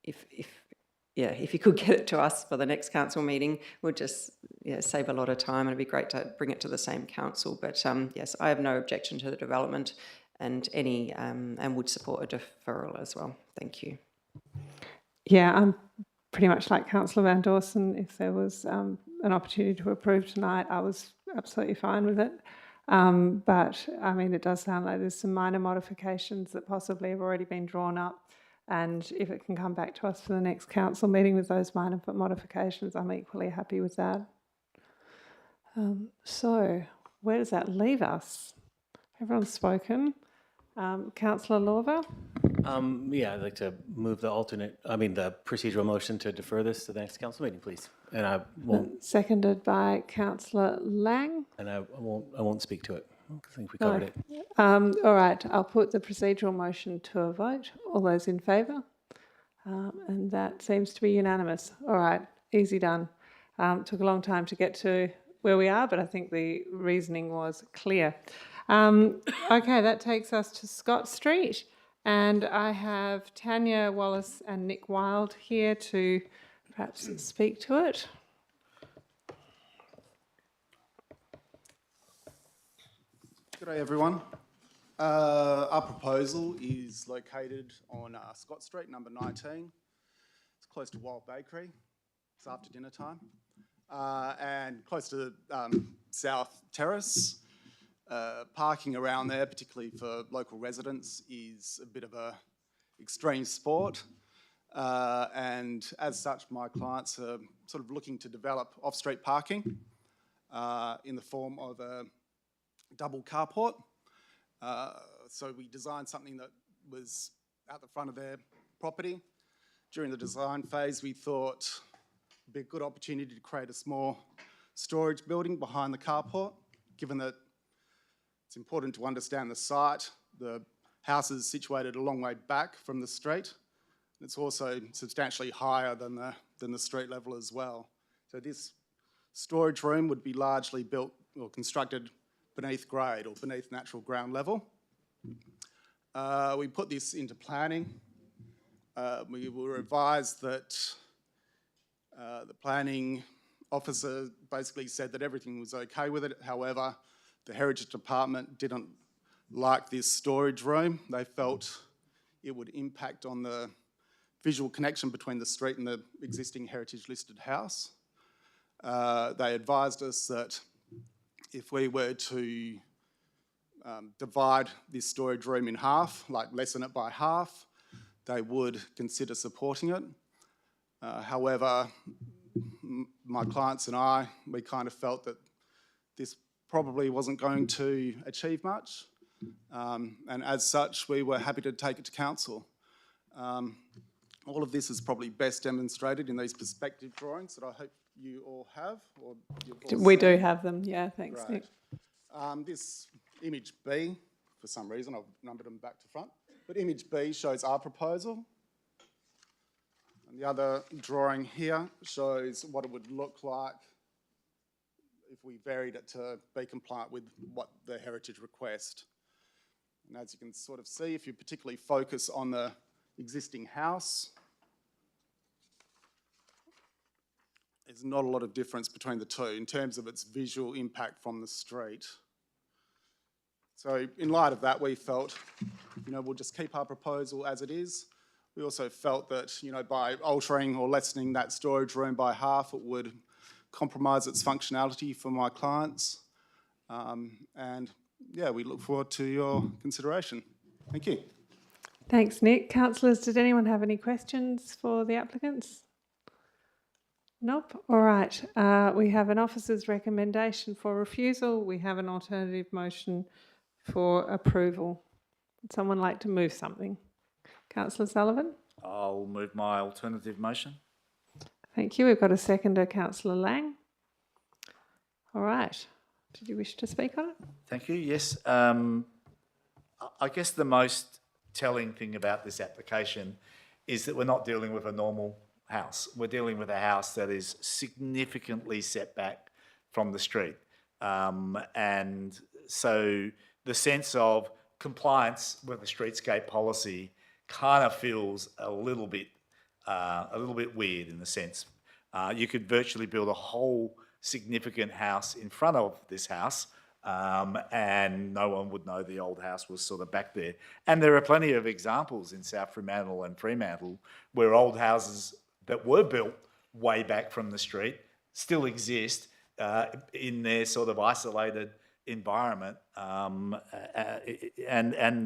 If you could get it to us for the next council meeting, we'd just save a lot of time, and it'd be great to bring it to the same council. But yes, I have no objection to the development, and would support a deferral as well. Thank you. Yeah, I'm pretty much like Councillor Van Dawson. If there was an opportunity to approve tonight, I was absolutely fine with it. But I mean, it does sound like there's some minor modifications that possibly have already been drawn up. And if it can come back to us for the next council meeting with those minor modifications, I'm equally happy with that. So where does that leave us? Everyone's spoken. Councillor Lorver? Yeah, I'd like to move the procedural motion to defer this to the next council meeting, please. And I won't. Seconded by Councillor Lang. And I won't speak to it. I think we covered it. All right, I'll put the procedural motion to a vote. All those in favour? And that seems to be unanimous. All right, easy done. Took a long time to get to where we are, but I think the reasoning was clear. Okay, that takes us to Scott Street. And I have Tanya Wallace and Nick Wild here to perhaps speak to it. G'day everyone. Our proposal is located on Scott Street, number 19. It's close to Wild Bakery. It's after dinner time. And close to South Terrace. Parking around there, particularly for local residents, is a bit of a extreme sport. And as such, my clients are sort of looking to develop off-street parking in the form of a double carport. So we designed something that was at the front of their property. During the design phase, we thought it'd be a good opportunity to create a small storage building behind the carport, given that it's important to understand the site. The house is situated a long way back from the street. It's also substantially higher than the street level as well. So this storage room would be largely built or constructed beneath grade or beneath natural ground level. We put this into planning. We were advised that the planning officer basically said that everything was okay with it. However, the Heritage Department didn't like this storage room. They felt it would impact on the visual connection between the street and the existing heritage listed house. They advised us that if we were to divide this storage room in half, like lessen it by half, they would consider supporting it. However, my clients and I, we kind of felt that this probably wasn't going to achieve much. And as such, we were happy to take it to council. All of this is probably best demonstrated in these perspective drawings that I hope you all have. Or We do have them, yeah, thanks, Great. Nick. This image B, for some reason, I've numbered them back to front, but image B shows our proposal. And the other drawing here shows what it would look like if we varied it to be compliant with what the heritage request. And as you can sort of see, if you particularly focus on the existing house, there's not a lot of difference between the two in terms of its visual impact from the street. So in light of that, we felt, we'll just keep our proposal as it is. We also felt that, by altering or lessening that storage room by half, it would compromise its functionality for my clients. And yeah, we look forward to your consideration. Thank you. Thanks, Nick. Councillors, did anyone have any questions for the applicants? Nope. All right. We have an officer's recommendation for refusal. We have an alternative motion for approval. Would someone like to move something? Councillor Sullivan? I'll move my alternative motion. Thank you. We've got a seconder, Councillor Lang. All right. Did you wish to speak on it? Thank you. Yes. I guess the most telling thing about this application is that we're not dealing with a normal house. We're dealing with a house that is significantly set back from the street. And so the sense of compliance with the streetscape policy kind of feels a little bit weird in the sense. You could virtually build a whole significant house in front of this house and no one would know the old house was sort of back there. And there are plenty of examples in South Fremantle and Fremantle where old houses that were built way back from the street still exist in their sort of isolated environment, and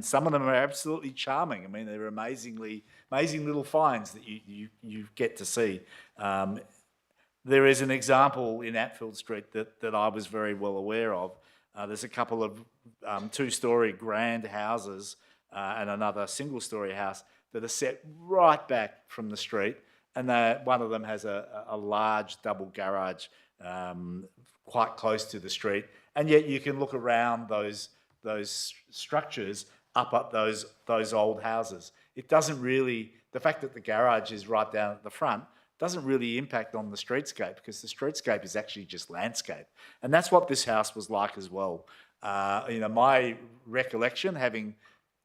some of them are absolutely charming. I mean, they're amazing little finds that you get to see. There is an example in Atfield Street that I was very well aware of. There's a couple of two-storey grand houses and another single-storey house that are set right back from the street, and one of them has a large double garage quite close to the street, and yet you can look around those structures up those old houses. It doesn't really, the fact that the garage is right down at the front doesn't really impact on the streetscape because the streetscape is actually just landscape. And that's what this house was like as well. My recollection, having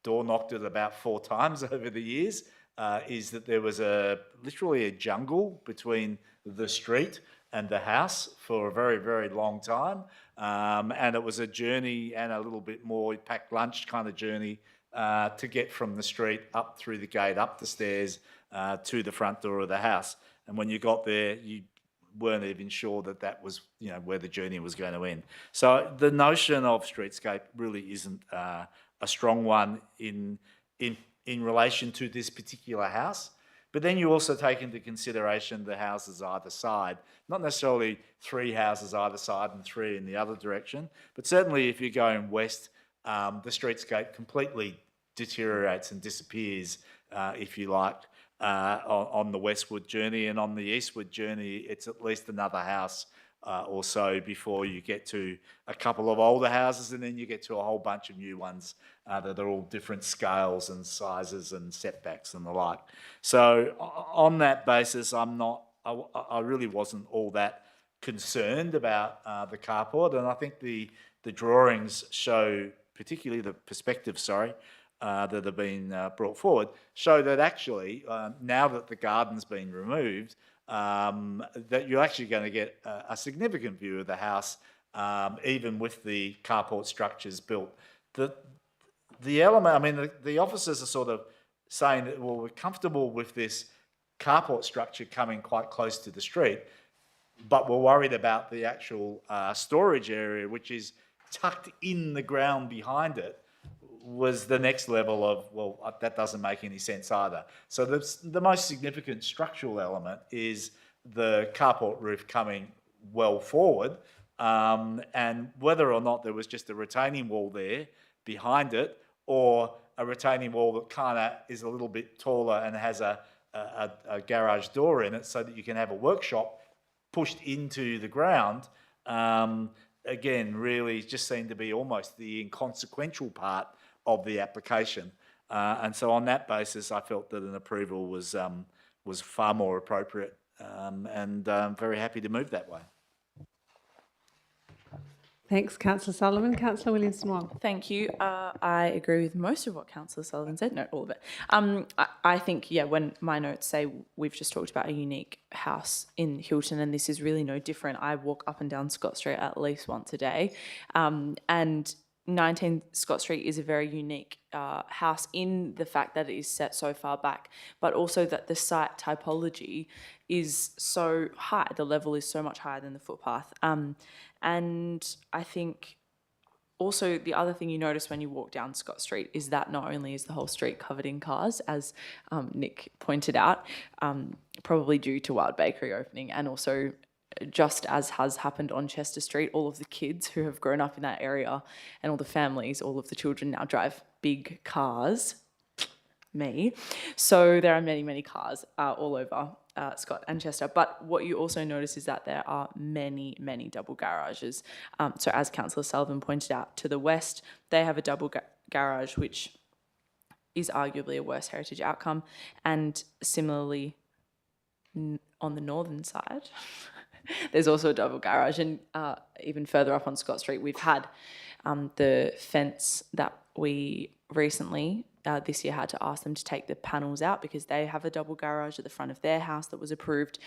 door knocked it about 4 times over the years, is that there was literally a jungle between the street and the house for a very, very long time. And it was a journey and a little bit more packed lunch kind of journey to get from the street up through the gate, up the stairs to the front door of the house. And when you got there, you weren't even sure that that was, you know, where the journey was going to end. So the notion of streetscape really isn't a strong one in relation to this particular house. But then you also take into consideration the houses either side, not necessarily 3 houses either side and 3 in the other direction, but certainly if you're going west, the streetscape completely deteriorates and disappears, if you like, on the westward journey. And on the eastward journey, it's at least another house or so before you get to a couple of older houses, and then you get to a whole bunch of new ones that are all different scales and sizes and setbacks and the like. So on that basis, I really wasn't all that concerned about the carport, and I think the drawings show, particularly the perspectives, that have been brought forward, show that actually, now that the garden's been removed, that you're actually going to get a significant view of the house, even with the carport structures built. The element, I mean, the officers are sort of saying that, well, we're comfortable with this carport structure coming quite close to the street, but we're worried about the actual storage area, which is tucked in the ground behind it, was the next level of, well, that doesn't make any sense either. So the most significant structural element is the carport roof coming well forward, and whether or not there was just a retaining wall there behind it, or a retaining wall that kind of is a little bit taller and has a garage door in it so that you can have a workshop pushed into the ground, again, really just seemed to be almost the inconsequential part of the application. And so on that basis, I felt that an approval was far more appropriate, and I'm very happy to move that way. Thanks, Councillor Sullivan. Councillor Williamson-Wong. Thank you. I agree with most of what Councillor Sullivan said. No, all of it. I think, yeah, when my notes say we've just talked about a unique house in Hilton, and this is really no different. I walk up and down Scott Street at least once a day, and 19 Scott Street is a very unique house in the fact that it is set so far back, but also that the site typology is so high. The level is so much higher than the footpath. And I think also the other thing you notice when you walk down Scott Street is that not only is the whole street covered in cars, as Nick pointed out, probably due to Wild Bakery opening, and also just as has happened on Chester Street, all of the kids who have grown up in that area and all the families, all of the children now drive big cars. Me. So there are many, many cars all over Scott and Chester. But what you also notice is that there are many, many double garages. So as Councillor Sullivan pointed out, to the west, they have a double garage, which is arguably a worse heritage outcome. And similarly, on the northern side, there's also a double garage. And even further up on Scott Street, we've had the fence that we recently this year had to ask them to take the panels out because they have a double garage at the front of their house that was approved,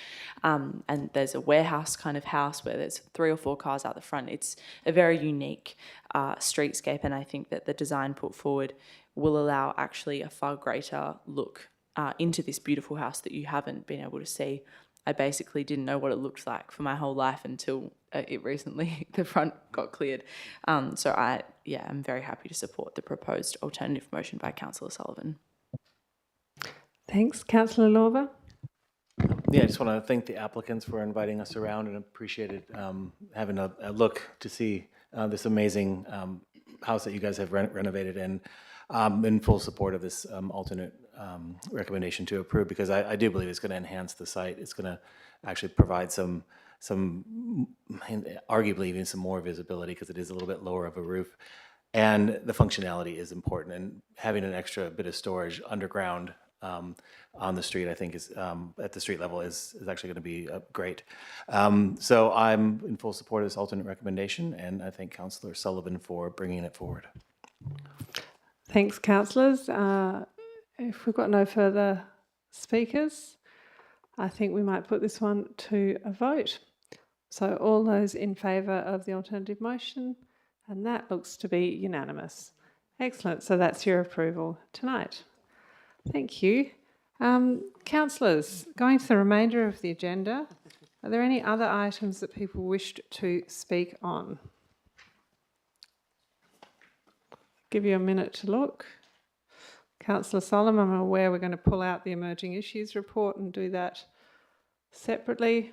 and there's a warehouse kind of house where there's 3 or 4 cars out the front. It's a very unique streetscape, and I think that the design put forward will allow actually a far greater look into this beautiful house that you haven't been able to see. I basically didn't know what it looked like for my whole life until it recently, the front got cleared. So I'm very happy to support the proposed alternative motion by Councillor Sullivan. Thanks. Councillor Lorber. Yeah, I just want to thank the applicants for inviting us around, and appreciated having a look to see this amazing house that you guys have renovated, and in full support of this alternate recommendation to approve, because I do believe it's going to enhance the site. It's going to actually provide some arguably even some more visibility, because it is a little bit lower of a roof, and the functionality is important, and having an extra bit of storage underground on the street, I think is at the street level is actually going to be great. So I'm in full support of this alternate recommendation, and I thank Councillor Sullivan for bringing it forward. Thanks, councillors. If we've got no further speakers, I think we might put this one to a vote. So all those in favour of the alternative motion, and that looks to be unanimous. Excellent, so that's your approval tonight. Thank you. Councillors, going to the remainder of the agenda, are there any other items that people wished to speak on? Give you a minute to look. Councillor Solomon, I'm aware we're going to pull out the emerging issues report and do that separately.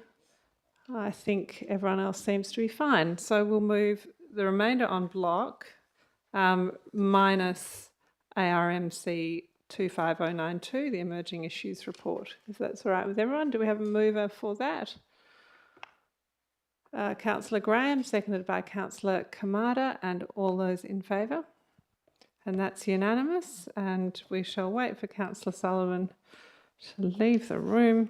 I think everyone else seems to be fine. So we'll move the remainder on block, minus ARMC 25092, the emerging issues report. If that's all right with everyone, do we have a mover for that? Councillor Graham, seconded by Councillor Kamada, and all those in favour? And that's unanimous, and we shall wait for Councillor Sullivan to leave the room.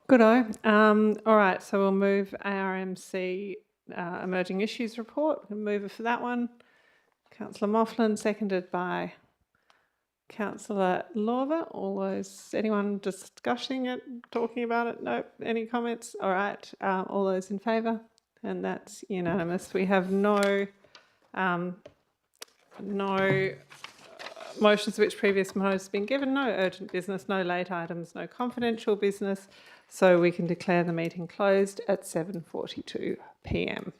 Good-o. All right, so we'll move ARMC Emerging Issues Report. We'll move for that one. Councillor Moughlin, seconded by Councillor Lorver. All those, anyone discussing it, talking about it? No, any comments? All right, all those in favour? And that's unanimous. We have no motions which previous notice has been given, no urgent business, no late items, no confidential business. So we can declare the meeting closed at 7:42 p.m.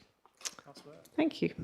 Thank you.